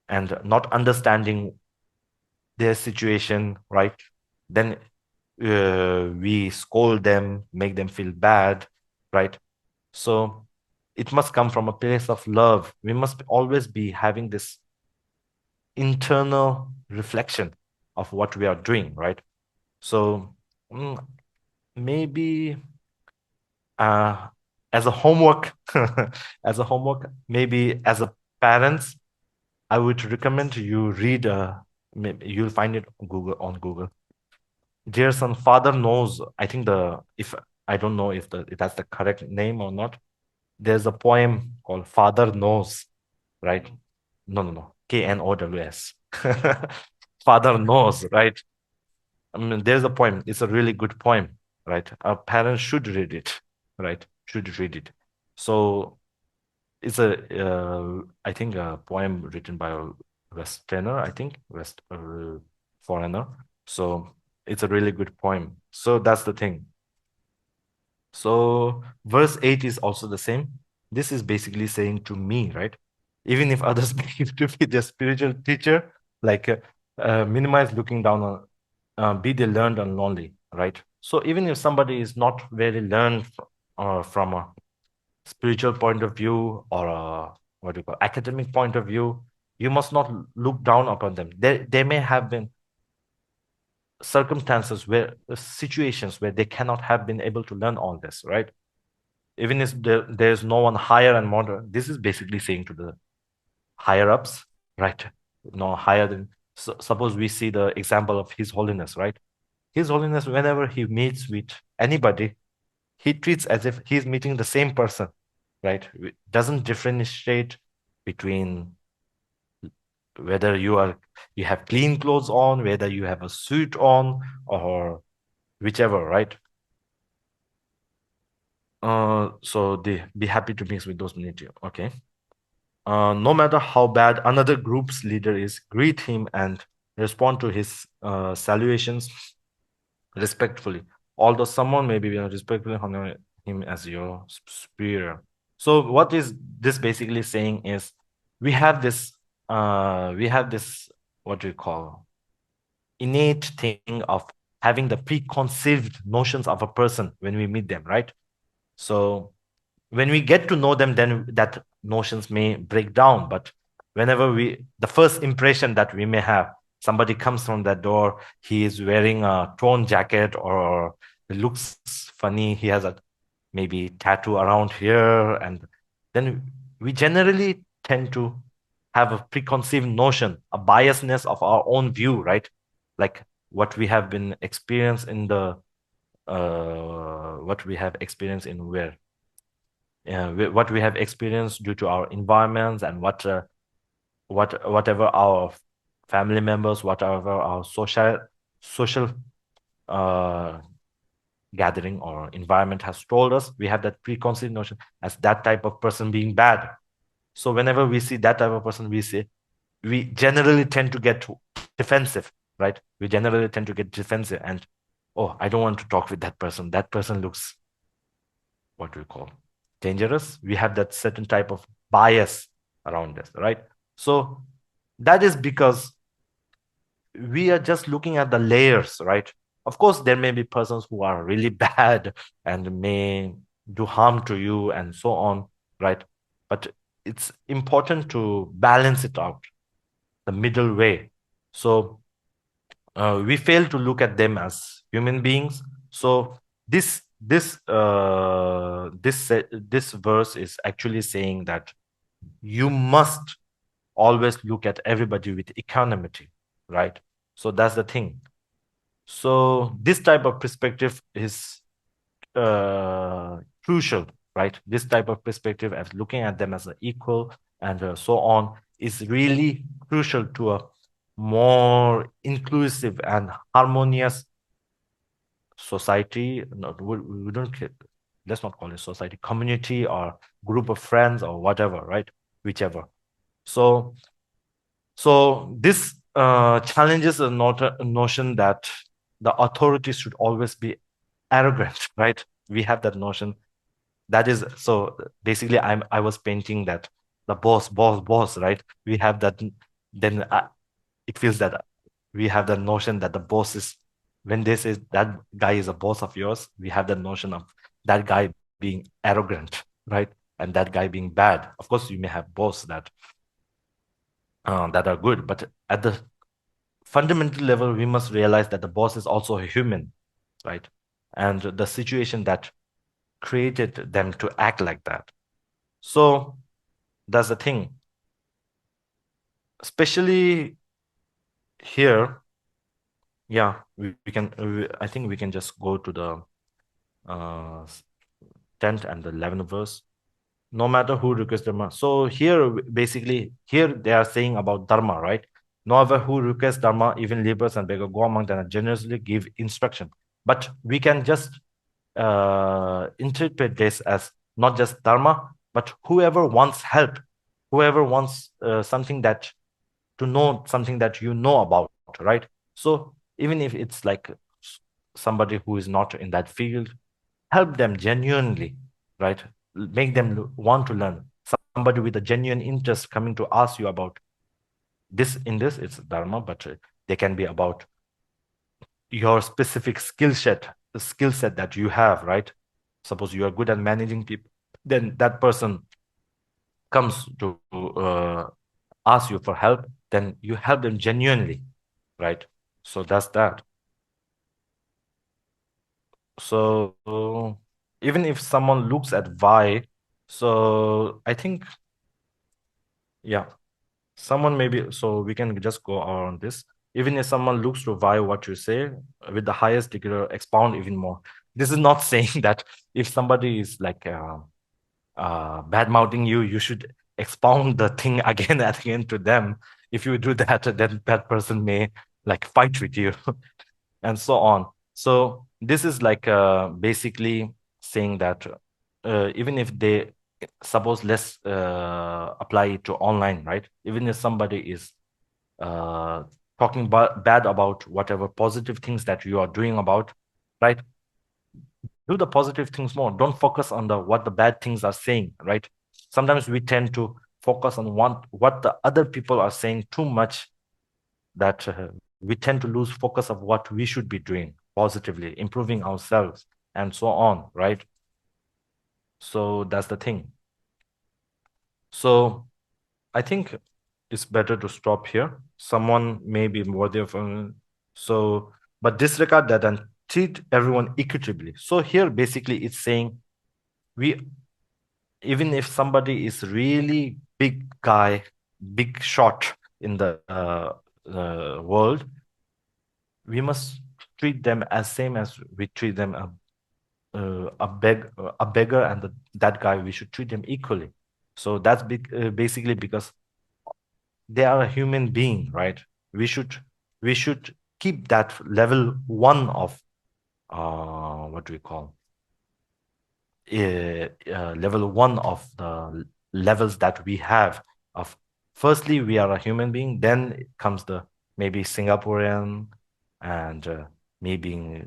and not understanding their situation, right? Then we scold them, make them feel bad, right? So it must come from a place of love. We must always be having this internal reflection of what we are doing, right? So mm, maybe uh, as a homework, as a homework, maybe as a parents, I would recommend you read. You'll find it on Google. Dear son, father knows. I think the if I don't know if that's the correct name or not. There's a poem called Father Knows, right? No, no, no. KNOWS. Father knows, right? I mean, there's a poem. It's a really good poem, right? Our parents should read it, right? Should read it. So it's I think, a poem written by a Westerner, I think, foreigner. So it's a really good poem. So that's the thing. So verse 8 is also the same. This is basically saying to me, right? Even if others believe to be their spiritual teacher, like minimize looking down on, be they learned and lonely, right? So even if somebody is not very learned from a spiritual point of view or a what do you call academic point of view, you must not look down upon them. There may have been circumstances where situations where they cannot have been able to learn all this, right? Even if there's no one higher and more, this is basically saying to the higher ups, right? No higher than, suppose we see the example of His Holiness, right? His Holiness, whenever he meets with anybody, he treats as if he's meeting the same person, right? Doesn't differentiate between whether you have clean clothes on, whether you have a suit on, or whichever, right? So they be happy to mix with those community. Okay. No matter how bad another group's leader is, greet him and respond to his salutations respectfully. Although someone may be respectfully honor him as your superior. So what is this basically saying is we have this what do you call innate thing of having the preconceived notions of a person when we meet them, right? So when we get to know them, then that notions may break down. But whenever the first impression that we may have, somebody comes from that door, he is wearing a torn jacket or it looks funny, he has a maybe tattoo around here, and then we generally tend to have a preconceived notion, a biasness of our own view, right? Like what we have been experienced in the what we have experienced in where what we have experienced due to our environments and whatever our family members, whatever our social uh, gathering or environment has told us, we have that preconceived notion as that type of person being bad. So whenever we see that type of person, we generally tend to get defensive, right? We generally tend to get defensive and, oh, I don't want to talk with that person. That person looks, what do we call, dangerous. We have that certain type of bias around this, right? So that is because we are just looking at the layers, right? Of course, there may be persons who are really bad and may do harm to you and so on, right? But it's important to balance it out, the middle way. So we fail to look at them as human beings. So this verse is actually saying that you must always look at everybody with equanimity, right? So that's the thing. So this type of perspective is crucial, right? This type of perspective as looking at them as an equal and so on is really crucial to a more inclusive and harmonious society. No, we don't let's not call it society, community or group of friends or whatever, right? Whichever. So this challenges a notion that the authorities should always be arrogant, right? We have that notion. That is so basically I was painting that the boss, right? We have that. Then it feels that we have the notion that the boss is, when they say that guy is a boss of yours, we have the notion of that guy being arrogant, right? And that guy being bad. Of course, you may have boss that are good, but at the fundamental level, we must realize that the boss is also a human, right? And the situation that created them to act like that. So that's the thing. Especially here, yeah, we can. I think we can just go to the 10th and the 11th verse. No matter who requests dharma. So here, basically, here they are saying about dharma, right? No matter who requests dharma, even lepers and beggars go among them and generously give instruction. But we can just interpret this as not just dharma, but whoever wants help, whoever wants something that to know something that you know about, right? So even if it's like somebody who is not in that field, help them genuinely, right? Make them want to learn. Somebody with a genuine interest coming to ask you about this, in this, it's dharma, but they can be about your specific skill set, the skill set that you have, right? Suppose you are good at managing people, then that person comes to ask you for help, then you help them genuinely, right? So that's that. So even if someone looks at why, so I think, yeah, someone maybe, so we can just go on this. Even if someone looks to why what you say with the highest degree, expound even more. This is not saying that if somebody is like bad mouthing you, you should expound the thing again and again to them. If you do that, then that person may like fight with you and so on. So this is like basically saying that even if they suppose let's apply it to online, right? Even if somebody is uh, talking bad about whatever positive things that you are doing about, right? Do the positive things more. Don't focus on the what the bad things are saying, right? Sometimes we tend to focus on what the other people are saying too much, that we tend to lose focus of what we should be doing positively, improving ourselves, and so on, right? So that's the thing. So I think it's better to stop here. Someone may be worthy of, so, but disregard that and treat everyone equitably. So here, basically, it's saying we, even if somebody is really big guy, big shot in the world, we must treat them as same as we treat them a beggar and that guy. We should treat them equally. So that's basically because they are a human being, right? We should we should keep that level one of what do we call level one of the levels that we have of, firstly we are a human being, then it comes the maybe Singaporean and maybe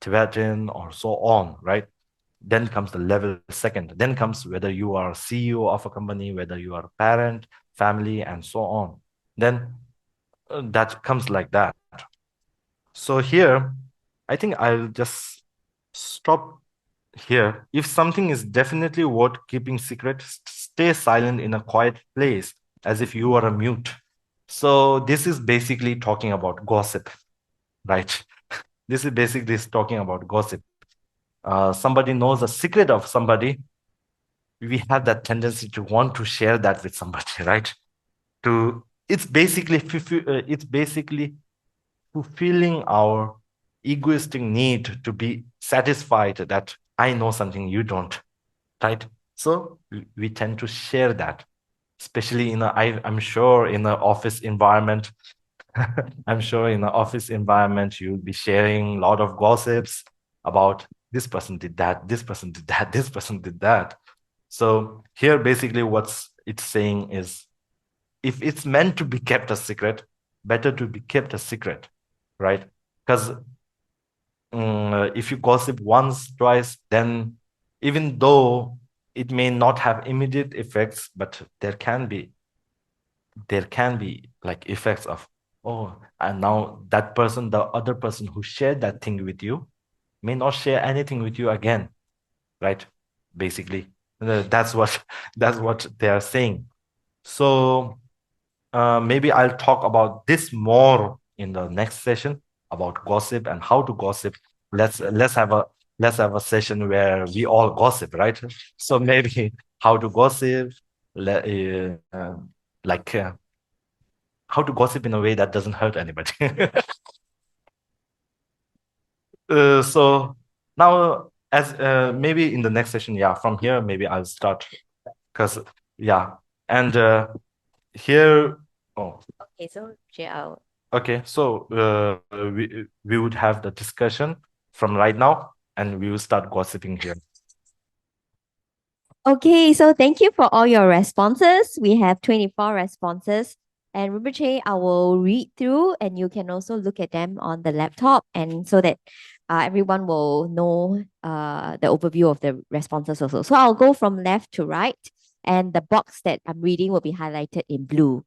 Tibetan or so on, right? Then comes the level second, then comes whether you are CEO of a company, whether you are a parent, family, and so on. Then that comes like that. So here I think I'll just stop here. If something is definitely worth keeping secret, stay silent in a quiet place as if you are a mute. So this is basically talking about gossip, right? This is basically talking about gossip. Somebody knows a secret of somebody, we have that tendency to want to share that with somebody, right? To it's basically fulfilling our egoistic need to be satisfied that I know something you don't, right? So we tend to share that, especially I'm sure in an office environment. I'm sure in an office environment, you'll be sharing a lot of gossips about this person did that, this person did that, this person did that. So here, basically, what's it's saying is, if it's meant to be kept a secret, better to be kept a secret, right? Because if you gossip once, twice, then even though it may not have immediate effects, but there can be like effects of, oh, and now that person, the other person who shared that thing with you, may not share anything with you again, right? Basically, that's what that's what they are saying. So maybe I'll talk about this more in the next session about gossip and how to gossip. Let's have a session where we all gossip, right? So maybe how to gossip, like how to gossip in a way that doesn't hurt anybody. So now, as maybe in the next session, yeah, from here maybe I'll start, because yeah, and here, oh, Okay, so JL. okay, so we would have the discussion from right now, and we will start gossiping here. Okay, so thank you for all your responses. We have 24 responses. And Rinpoche, I will read through and you can also look at them on the laptop and so that everyone will know the overview of the responses also. So I'll go from left to right and the box that I'm reading will be highlighted in blue.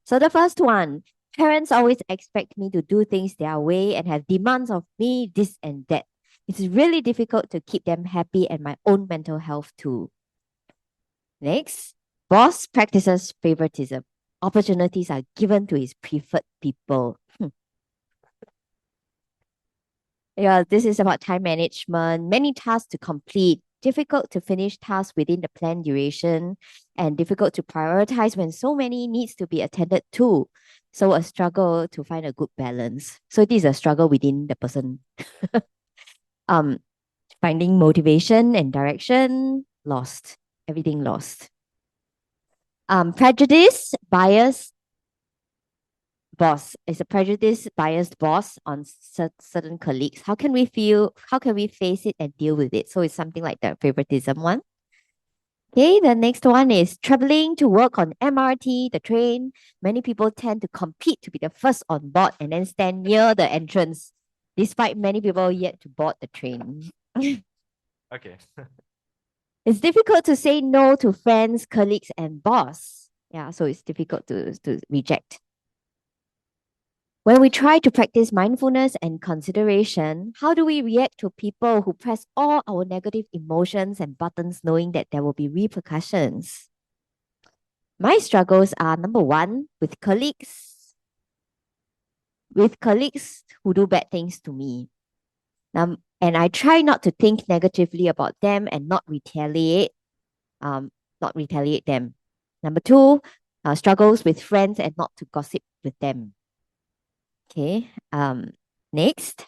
So the first one, parents always expect me to do things their way and have demands of me, this and that. It's really difficult to keep them happy and my own mental health too. Next, boss practices favoritism. Opportunities are given to his preferred people. Yeah, this is about time management, many tasks to complete, difficult to finish tasks within the planned duration, and difficult to prioritize when so many needs to be attended to. So a struggle to find a good balance. So this is a struggle within the person. um, Finding motivation and direction, lost. Everything lost. Prejudice, bias, boss is a prejudice biased boss on certain colleagues. How can we face it and deal with it? So it's something like the favoritism one. Okay, the next one is traveling to work on MRT, the train. Many people tend to compete to be the first on board and then stand near the entrance, despite many people yet to board the train. Okay. It's difficult to say no to friends, colleagues, and boss. Yeah, so it's difficult to reject. When we try to practice mindfulness and consideration, how do we react to people who press all our negative emotions and buttons knowing that there will be repercussions? My struggles are number one, with colleagues who do bad things to me. And I try not to think negatively about them and not retaliate them. Number two, struggles with friends and not to gossip with them. Okay. Next,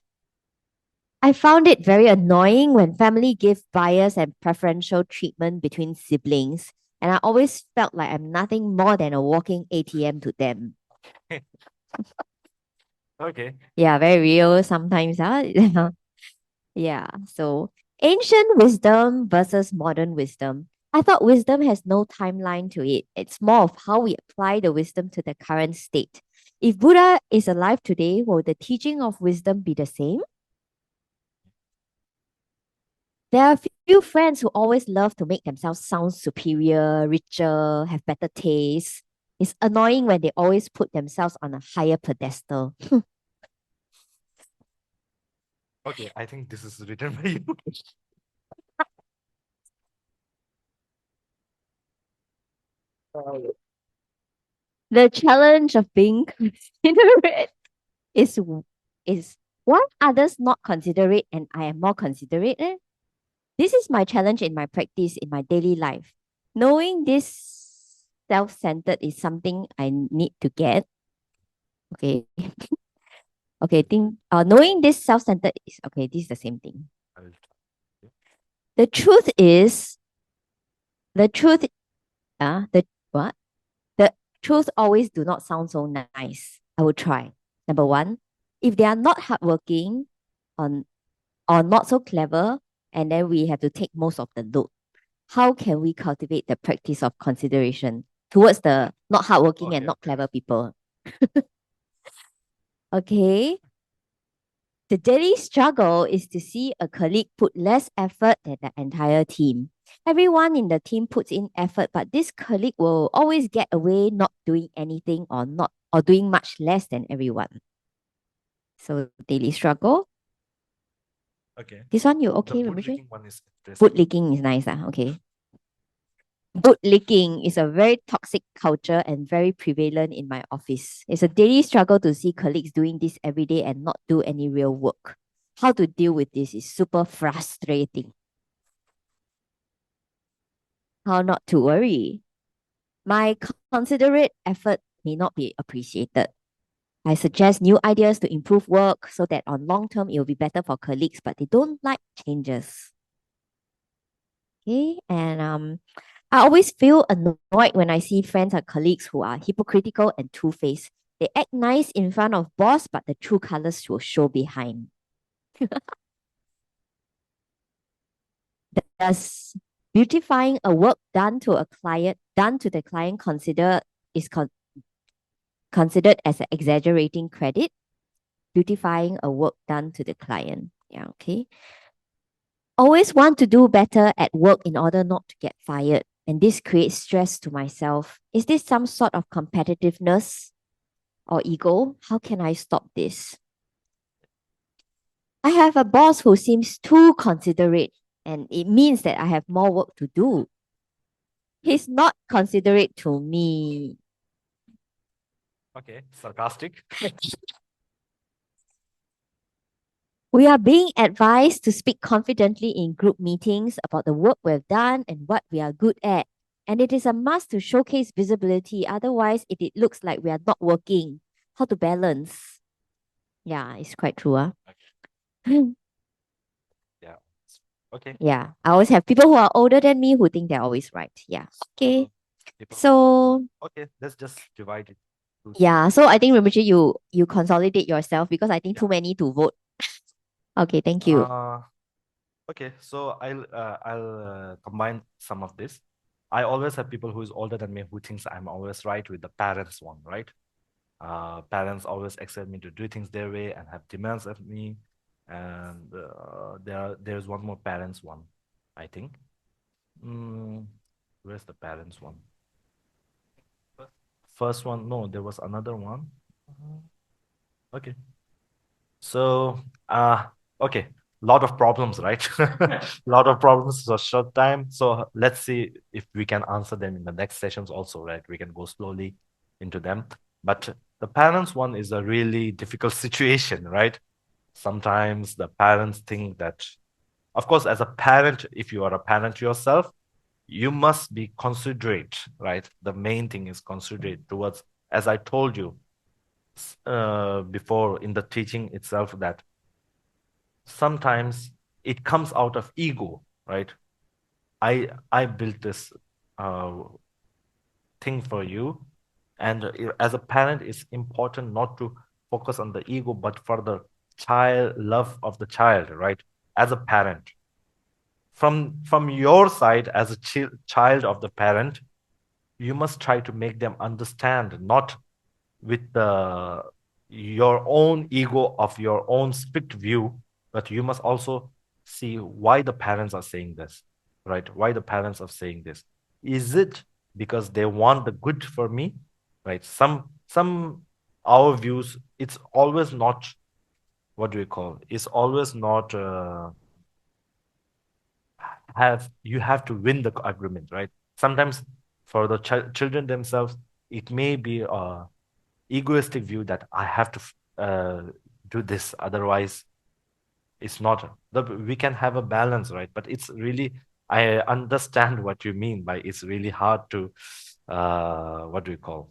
I found it very annoying when family give bias and preferential treatment between siblings, and I always felt like I'm nothing more than a walking ATM to them. Okay. Yeah, very real sometimes. Yeah. So ancient wisdom versus modern wisdom. I thought wisdom has no timeline to it. It's more of how we apply the wisdom to the current state. If Buddha is alive today, will the teaching of wisdom be the same? There are a few friends who always love to make themselves sound superior, richer, have better taste. It's annoying when they always put themselves on a higher pedestal. Okay, I think this is written by you. The challenge of being considerate is why others not considerate and I am more considerate? This is my challenge in my practice in my daily life. Knowing this self-centered is something I need to get. Okay. Okay, knowing this self-centered is okay, this is the same thing. The truth is, the truth, the what? The truth always do not sound so nice. I will try. Number one, if they are not hardworking on or not so clever, and then we have to take most of the load, how can we cultivate the practice of consideration towards the not hardworking and not clever people? Okay. The daily struggle is to see a colleague put less effort than the entire team. Everyone in the team puts in effort, but this colleague will always get away not doing anything or doing much less than everyone. So daily struggle. Okay. This one you The okay, bootlicking one is Boot interesting. licking is nice. Okay. Boot licking is a very toxic culture and very prevalent in my office. It's a daily struggle to see colleagues doing this every day and not do any real work. How to deal with this is super frustrating. How not to worry. My considerate effort may not be appreciated. I suggest new ideas to improve work so that on long term it will be better for colleagues, but they don't like changes. Okay, and I always feel annoyed when I see friends or colleagues who are hypocritical and two-faced. They act nice in front of boss, but the true colors will show behind. Does beautifying a work done to the client considered as an exaggerating credit? Beautifying a work done to the client. Yeah, okay. Always want to do better at work in order not to get fired. And this creates stress to myself. Is this some sort of competitiveness or ego? How can I stop this? I have a boss who seems too considerate, and it means that I have more work to do. He's not considerate to me. Okay, sarcastic. We are being advised to speak confidently in group meetings about the work we've done and what we are good at. And it is a must to showcase visibility. Otherwise, it looks like we are not working. How to balance? Yeah, it's quite true. Yeah. Okay. Yeah, I always have people who are older than me who think they're always right. Yeah. Okay. People- So Okay, let's just divide it. yeah, so I think Rinpoche, you consolidate yourself because I think too many to vote. Okay, thank you. Okay, so I'll combine some of this. I always have people who is older than me who thinks I'm always right with the parents one, right? Parents always expect me to do things their way and have demands of me. And there's one more parents one, I think. Where's the parents one? First one, no, there was another one. Okay. So, okay, lot of problems, right? Lot of problems for short time. So let's see if we can answer them in the next sessions also, right? We can go slowly into them. But the parents one is a really difficult situation, right? Sometimes the parents think that, of course, as a parent, if you are a parent yourself, you must be considerate, right? The main thing is considerate towards, as I told you before in the teaching itself, that sometimes it comes out of ego, right? I built this uh, thing for you, and as a parent, it's important not to focus on the ego, but for the child love of the child, right? As a parent, from your side, as a child of the parent, you must try to make them understand, not with your own ego of your own strict view, but you must also see why the parents are saying this, right? Why the parents are saying this? Is it because they want the good for me, right? Some our views, it's always not, what do we call? It's always not have you have to win the agreement, right? Sometimes for the children themselves, it may be egoistic view that I have to do this, otherwise it's not. We can have a balance, right? But it's really, I understand what you mean by it's really hard to what do we call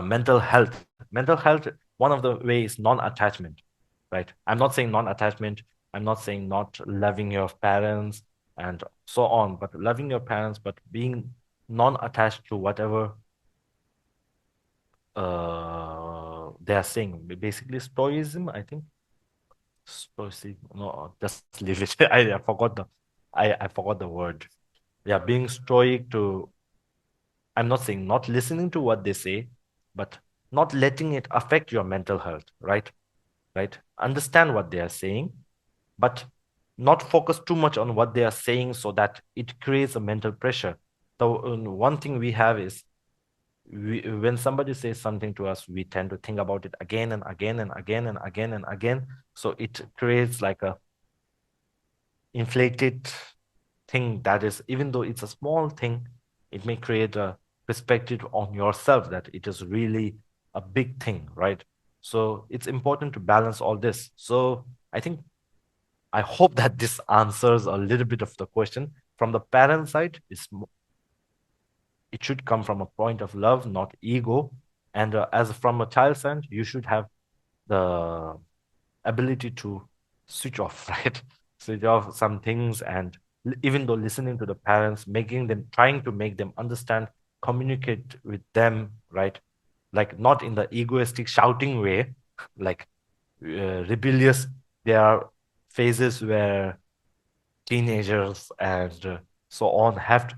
mental health. Mental health, one of the ways is non-attachment, right? I'm not saying non-attachment, I'm not saying not loving your parents and so on, but loving your parents, but being non-attached to whatever they are saying. Basically stoicism, I think. Stoicism, no, just leave it. I forgot I forgot the word. Yeah, being stoic to, I'm not saying not listening to what they say, but not letting it affect your mental health, right? Right? Understand what they are saying, but not focus too much on what they are saying so that it creates a mental pressure. The one thing we have is, when somebody says something to us, we tend to think about it again and again and again and again and again. So it creates like a inflated thing that is, even though it's a small thing, it may create a perspective on yourself that it is really a big thing, right? So it's important to balance all this. So I think, I hope that this answers a little bit of the question. From the parent side, it should come from a point of love, not ego. And as from a child side, you should have the ability to switch off, right? Switch off some things, and even though listening to the parents, making them, trying to make them understand, communicate with them, right? Like not in the egoistic shouting way, like rebellious. There are phases where teenagers and so on have to,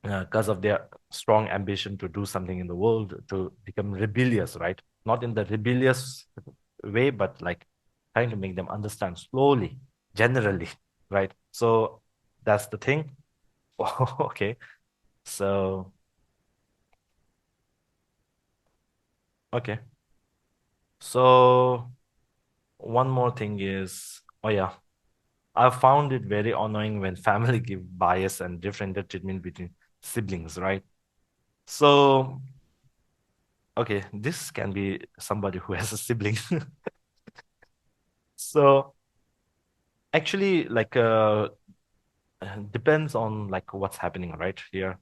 because of their strong ambition to do something in the world, to become rebellious, right? Not in the rebellious way, but like trying to make them understand slowly, generally, right? So that's the thing. Okay. So, okay. So one more thing is, oh yeah, I found it very annoying when family give bias and different treatment between siblings, right? So, okay, this can be somebody who has a sibling. So actually, like, depends on like what's happening right here.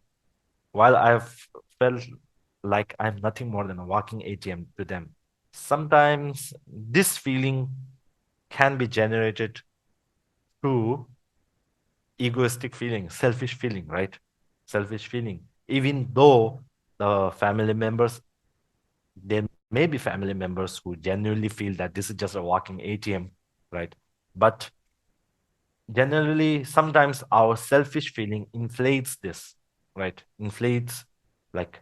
While I've felt like I'm nothing more than a walking ATM to them, sometimes this feeling can be generated through egoistic feeling, selfish feeling, right? Selfish feeling. Even though the family members, there may be family members who genuinely feel that this is just a walking ATM, right? But generally, sometimes our selfish feeling inflates this, right? Inflates, like,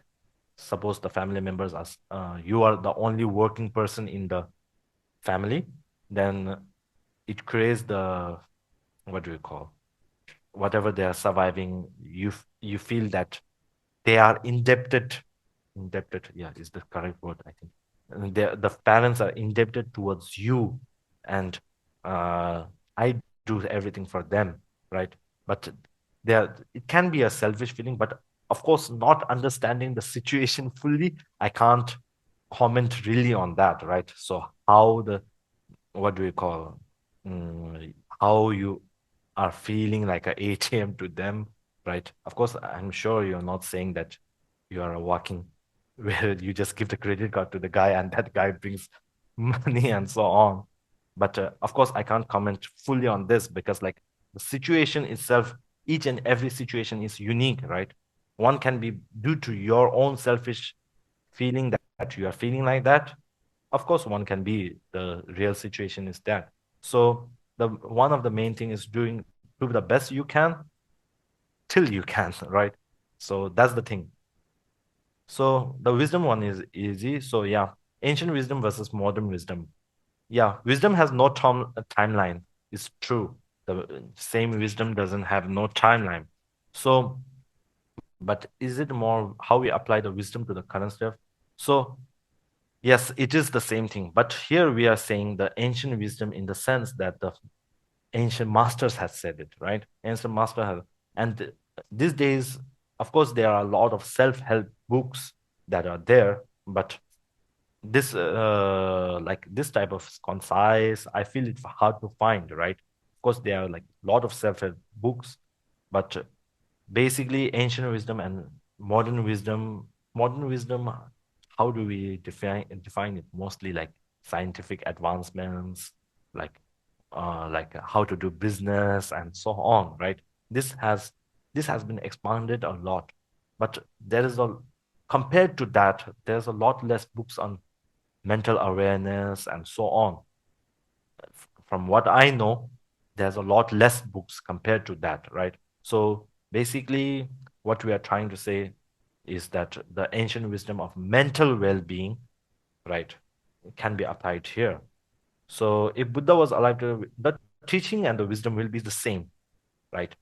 suppose the family members are, you are the only working person in the family, then it creates the, what do you call, whatever they are surviving, you feel that they are indebted, yeah, is the correct word, I think. And the parents are indebted towards you, and I do everything for them, right? But it can be a selfish feeling, but of course, not understanding the situation fully, I can't comment really on that, right? So how the, what do we call, how you are feeling like a ATM to them, right? Of course, I'm sure you're not saying that you are a walking where you just give the credit card to the guy and that guy brings money and so on. But of course, I can't comment fully on this because, like, the situation itself, each and every situation is unique, right? One can be due to your own selfish feeling that you are feeling like that. Of course, one can be the real situation is that. So the one of the main thing is do the best you can till you can, right? So that's the thing. So the wisdom one is easy. So yeah, ancient wisdom versus modern wisdom. Yeah, wisdom has no timeline. It's true. The same wisdom doesn't have no timeline. So, but is it more how we apply the wisdom to the current stuff? So yes, it is the same thing. But here we are saying the ancient wisdom in the sense that the ancient masters had said it, right? Ancient master have, and these days, of course, there are a lot of self-help books that are there, but this like this type of concise, I feel it's hard to find, right? Of course, there are like a lot of self-help books, but basically ancient wisdom and modern wisdom, how do we define it? Mostly like scientific advancements, like how to do business and so on, right? This has been expanded a lot, but there is a compared to that, there's a lot less books on mental awareness and so on. From what I know, there's a lot less books compared to that, right? So basically, what we are trying to say is that the ancient wisdom of mental well-being, right, can be applied here. So if Buddha was alive, the teaching and the wisdom will be the same, right?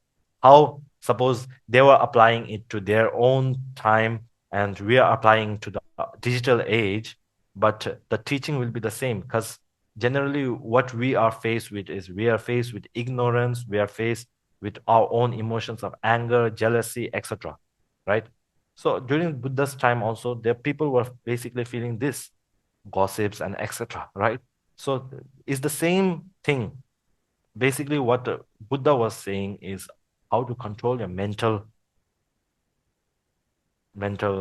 How, suppose they were applying it to their own time and we are applying to the digital age, but the teaching will be the same because generally what we are faced with is we are faced with ignorance, we are faced with our own emotions of anger, jealousy, etc. Right? So during Buddha's time also, the people were basically feeling this, gossips and etc. Right? So it's the same thing. Basically what the Buddha was saying is how to control your mental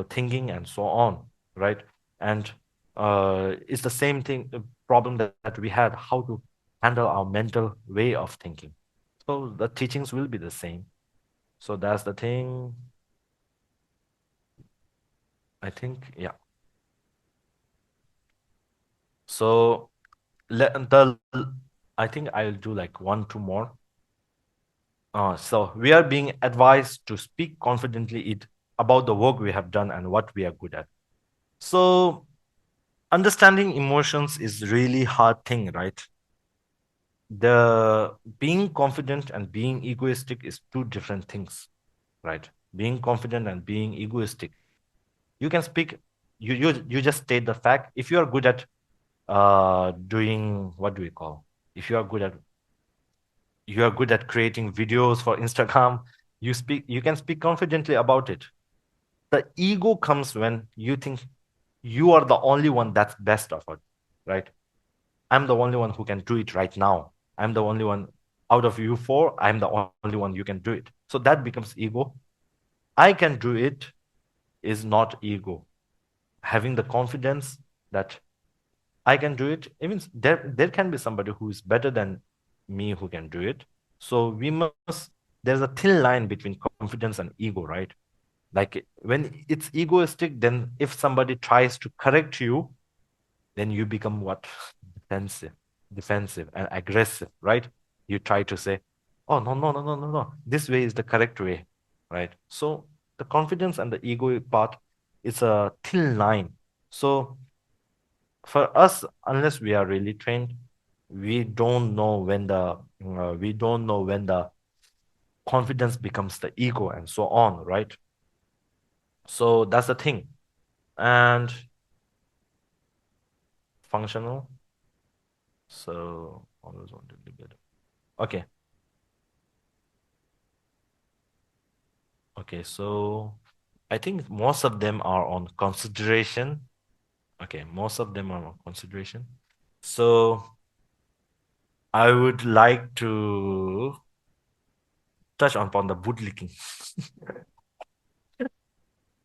thinking and so on, right? And it's the same thing, the problem that we had, how to handle our mental way of thinking. So the teachings will be the same. So that's the thing, I think. Yeah. So the I think I'll do like one, two more. So we are being advised to speak confidently about the work we have done and what we are good at. So understanding emotions is really hard thing, right? The being confident and being egoistic is two different things, right? Being confident and being egoistic. You can speak, you just state the fact. If you are good at doing, what do we call? If you are good at You are good at creating videos for Instagram. You can speak confidently about it. The ego comes when you think you are the only one that's best of it, right? I'm the only one who can do it right now. I'm the only one out of you four. I'm the only one you can do it. So that becomes ego. I can do it is not ego. Having the confidence that I can do it, even there can be somebody who is better than me who can do it. So there's a thin line between confidence and ego, right? Like when it's egoistic, then if somebody tries to correct you, then you become what? Defensive, defensive and aggressive, right? You try to say, oh, no, no, no, no, no, no. This way is the correct way, right? So the confidence and the ego part is a thin line. So for us, unless we are really trained, we don't know when the confidence becomes the ego and so on, right? So that's the thing. And functional. So always want to be better. Okay. Okay, so I think most of them are on consideration. Okay, most of them are on consideration. So I would like to touch upon the bootlicking.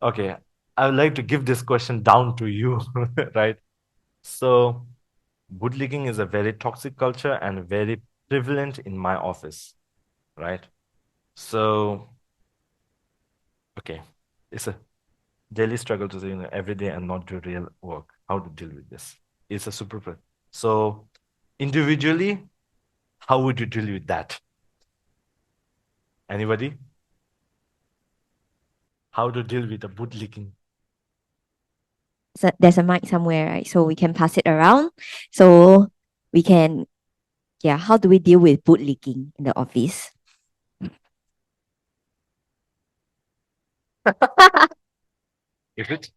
Okay, I would like to give this question down to you, right? So bootlicking is a very toxic culture and very prevalent in my office, right? So, okay, it's a daily struggle to say, every day and not do real work. How to deal with this? It's a So, individually, how would you deal with that? Anybody? How to deal with the bootlicking? So there's a mic somewhere, right? So we can pass it around. So we can, yeah, how do we deal with boot leaking in the office? Is it?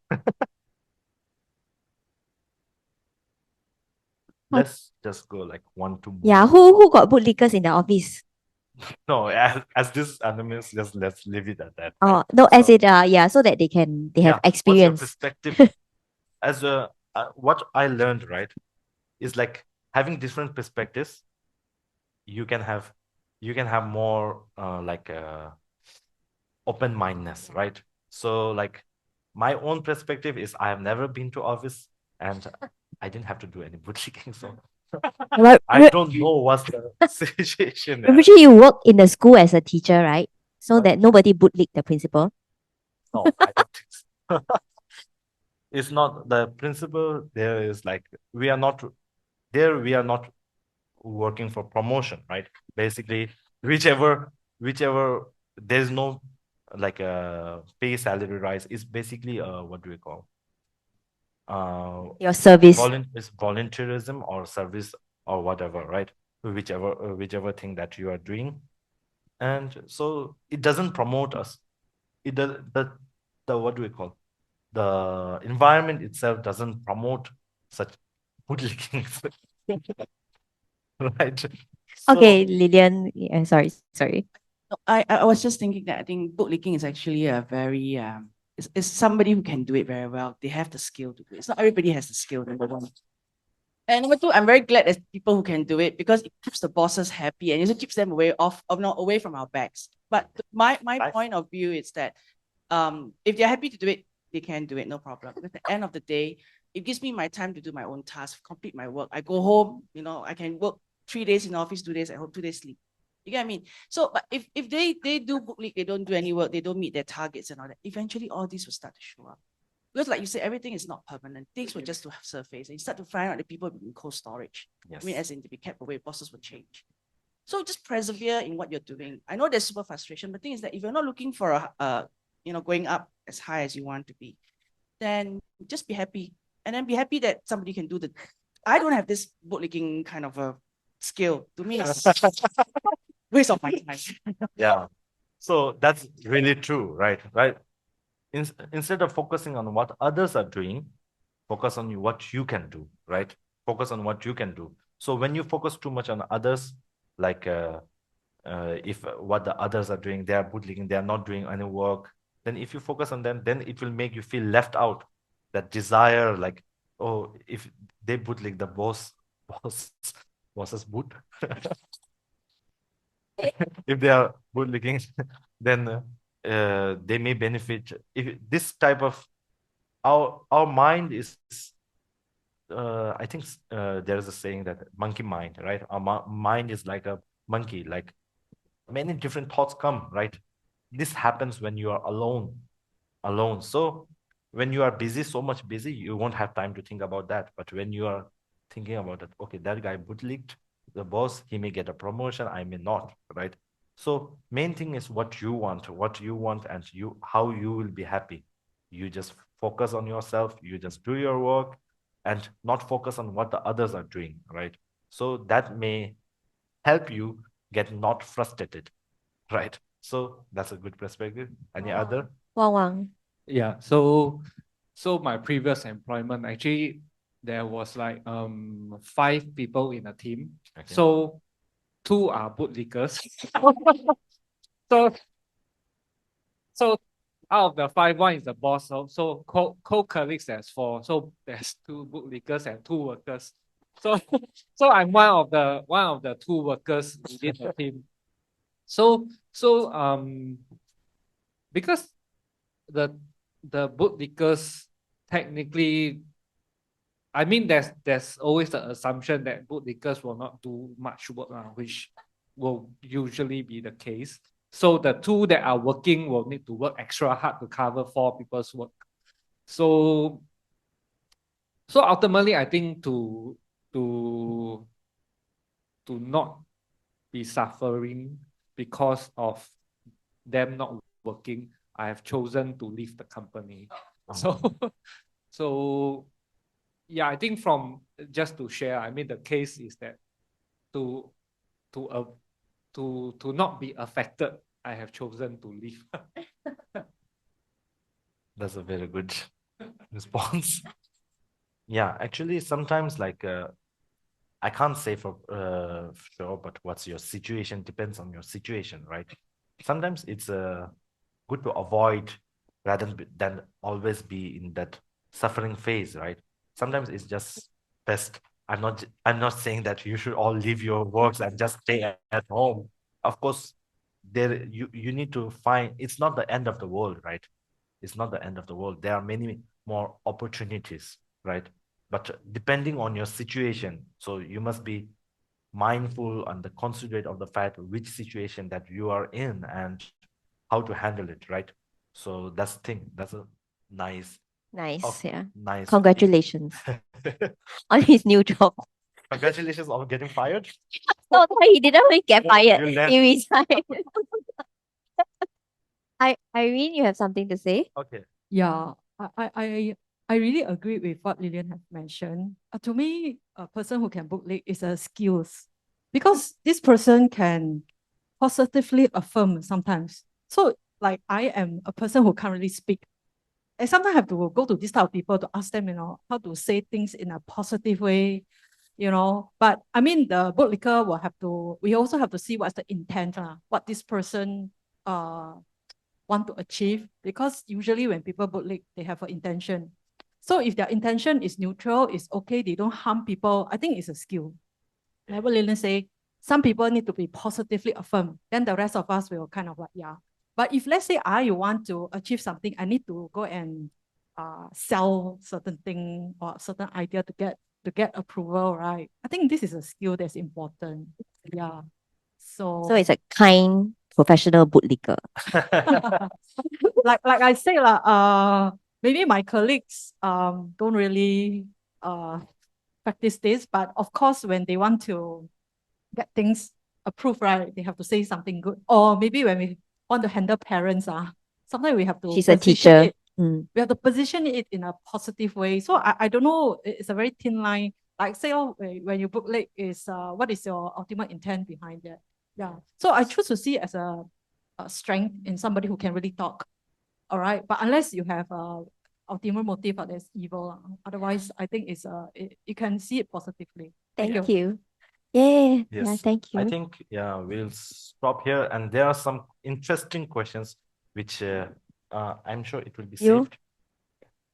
Let's just go like one, two Yeah, moments. who got boot leakers in the office? No, as this animals, just let's leave it at that. Oh, Right? no, as So, it yeah, so that they have yeah, what's your experience. perspective? As what I learned, right, is like having different perspectives. You can have more like open-mindedness, right? So like my own perspective is I have never been to office and I didn't have to do any bootlicking, so But I don't know what's the situation there. Rinpoche, you work in the school as a teacher, right? So But that nobody boot leak the principal. no, I don't think so. It's not the principle. There is like we are not there. We are not working for promotion, right? Basically, whichever there's no like a pay salary rise. It's basically what do we call Your service. it's volunteerism or service or whatever, right? Whichever thing that you are doing, and so it doesn't promote us. It does the what do we call the environment itself doesn't promote such bootlickings, right? Okay, So Lillian. Yeah, sorry. No, I was just thinking that I think bootlicking is actually a very it's somebody who can do it very well. They have the skill to do it. It's not everybody has the skill, number one. And number two, I'm very glad there's people who can do it because it keeps the bosses happy and it also keeps them away from our backs. But my Nice. point of view is that if they're happy to do it, they can do it, no problem. At the end of the day, it gives me my time to do my own tasks, complete my work. I go home, I can work 3 days in office, 2 days at home, 2 days sleep. You get what I mean? So, but if they do book league, they don't do any work, they don't meet their targets and all that, eventually all this will start to show up. Because like you said, everything is not permanent. Things will just to have surface. And you start to find out that people in cold storage. Yes. I mean, as in to be kept away, bosses will change. So just persevere in what you're doing. I know there's super frustration, but the thing is that if you're not looking for going up as high as you want to be, then just be happy. And then be happy that somebody can do I don't have this bootlicking kind of a skill. To me, it's waste of my time. Yeah. So that's really true, right? Right. Instead of focusing on what others are doing, focus on what you can do, right? Focus on what you can do. So when you focus too much on others, like if what the others are doing, they are bootlicking, they are not doing any work, then if you focus on them, then it will make you feel left out. That desire, like, oh, if they bootlick the boss's boot, if they are bootlicking, then they may benefit. If this type of our mind is, I think there is a saying that monkey mind, right? Our mind is like a monkey, like many different thoughts come, right? This happens when you are alone. So when you are busy, so much busy, you won't have time to think about that. But when you are thinking about it, okay, that guy bootlicked the boss, he may get a promotion, I may not, right? So main thing is what you want, and how you will be happy. You just focus on yourself, you just do your work and not focus on what the others are doing, right? So that may help you get not frustrated, right? So that's a good perspective. Any other? Wang Wang. Yeah, so my previous employment, actually there was like 5 people in a team. Okay. So 2 are bootlickers. so out of the 5, 1 is the boss. So co-colleagues, there's 4. So there's 2 bootlickers and 2 workers. So so I'm one of the 2 workers within the team. So because the bootlickers technically, I mean, there's always the assumption that bootlickers will not do much work, which will usually be the case. So the 2 that are working will need to work extra hard to cover 4 people's work. So ultimately, I think to not be suffering because of them not working, I have chosen to leave the company. So yeah, I think from just to share, I mean, the case is that to not be affected, I have chosen to leave. That's a very good response. Yeah, actually, sometimes like I can't say for sure, but what's your situation depends on your situation, right? Sometimes it's good to avoid rather than always be in that suffering phase, right? Sometimes it's just best. I'm not saying that you should all leave your works and just stay at home. Of course, there you need to find, it's not the end of the world, right? It's not the end of the world. There are many more opportunities, right? But depending on your situation, so you must be mindful and considerate of the fact which situation that you are in and how to handle it, right? So that's the thing. That's a nice, Nice, yeah. nice. Congratulations on his new job. Congratulations on getting fired. No, he didn't really get fired. You left. He resigned. Irene, you have something to say? Okay. Yeah, I really agree with what Lillian has mentioned. To me, a person who can bootlick is a skills, because this person can positively affirm sometimes. So like I am a person who can't really speak. I sometimes have to go to this type of people to ask them, how to say things in a positive way, But I mean, the bootlicker we also have to see what's the intent, what this person want to achieve, because usually when people bootlick, they have an intention. So if their intention is neutral, it's okay, they don't harm people, I think it's a skill. Like what Lillian say, some people need to be positively affirmed, then the rest of us will kind of like, yeah. But if let's say I want to achieve something, I need to go and sell certain thing or certain idea to get approval, right? I think this is a skill that's important. Yeah. So So it's a kind professional bootlicker. like I say, maybe my colleagues don't really practice this, but of course when they want to get things approved, right, they have to say something good. Or maybe when we want to handle parents, sometimes we have to She's a position teacher. it. We have to position it in a positive way. So I don't know, it's a very thin line. Like say, when you bootlick is what is your ultimate intent behind that? Yeah. So I choose to see as a strength in somebody who can really talk. All right. But unless you have a ultimate motive that's evil, otherwise I think it's you can see it positively. Thank you. Yeah, yeah, Yes, thank I you. think we'll stop here, and there are some interesting questions which I'm sure it will be You? saved.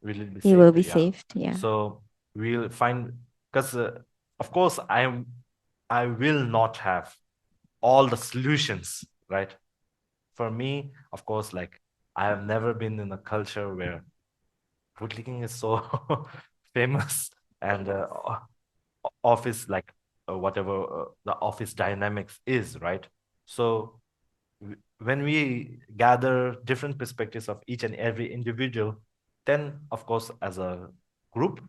Will it be It will saved? be Yeah. saved. Yeah. So we'll find, because of course I will not have all the solutions, right? For me, of course, like I have never been in a culture where bootlicking is so famous, and office, like whatever the office dynamics is, right? So when we gather different perspectives of each and every individual, then of course as a group,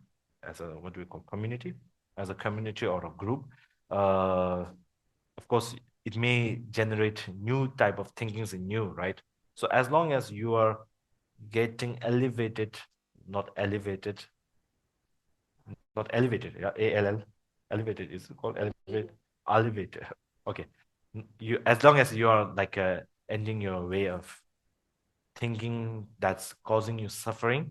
as a what do we call community, as a community or a group, of course it may generate new type of thinkings in you, right? So as long as you are getting elevated, not elevated, not elevated, yeah, ALL, elevated is called elevate, elevated. Okay, you, as long as you are like ending your way of thinking that's causing you suffering,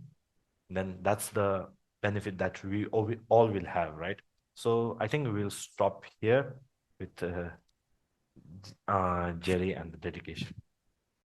then that's the benefit that we all will have, right? So I think we'll stop here with Jerry and the dedication.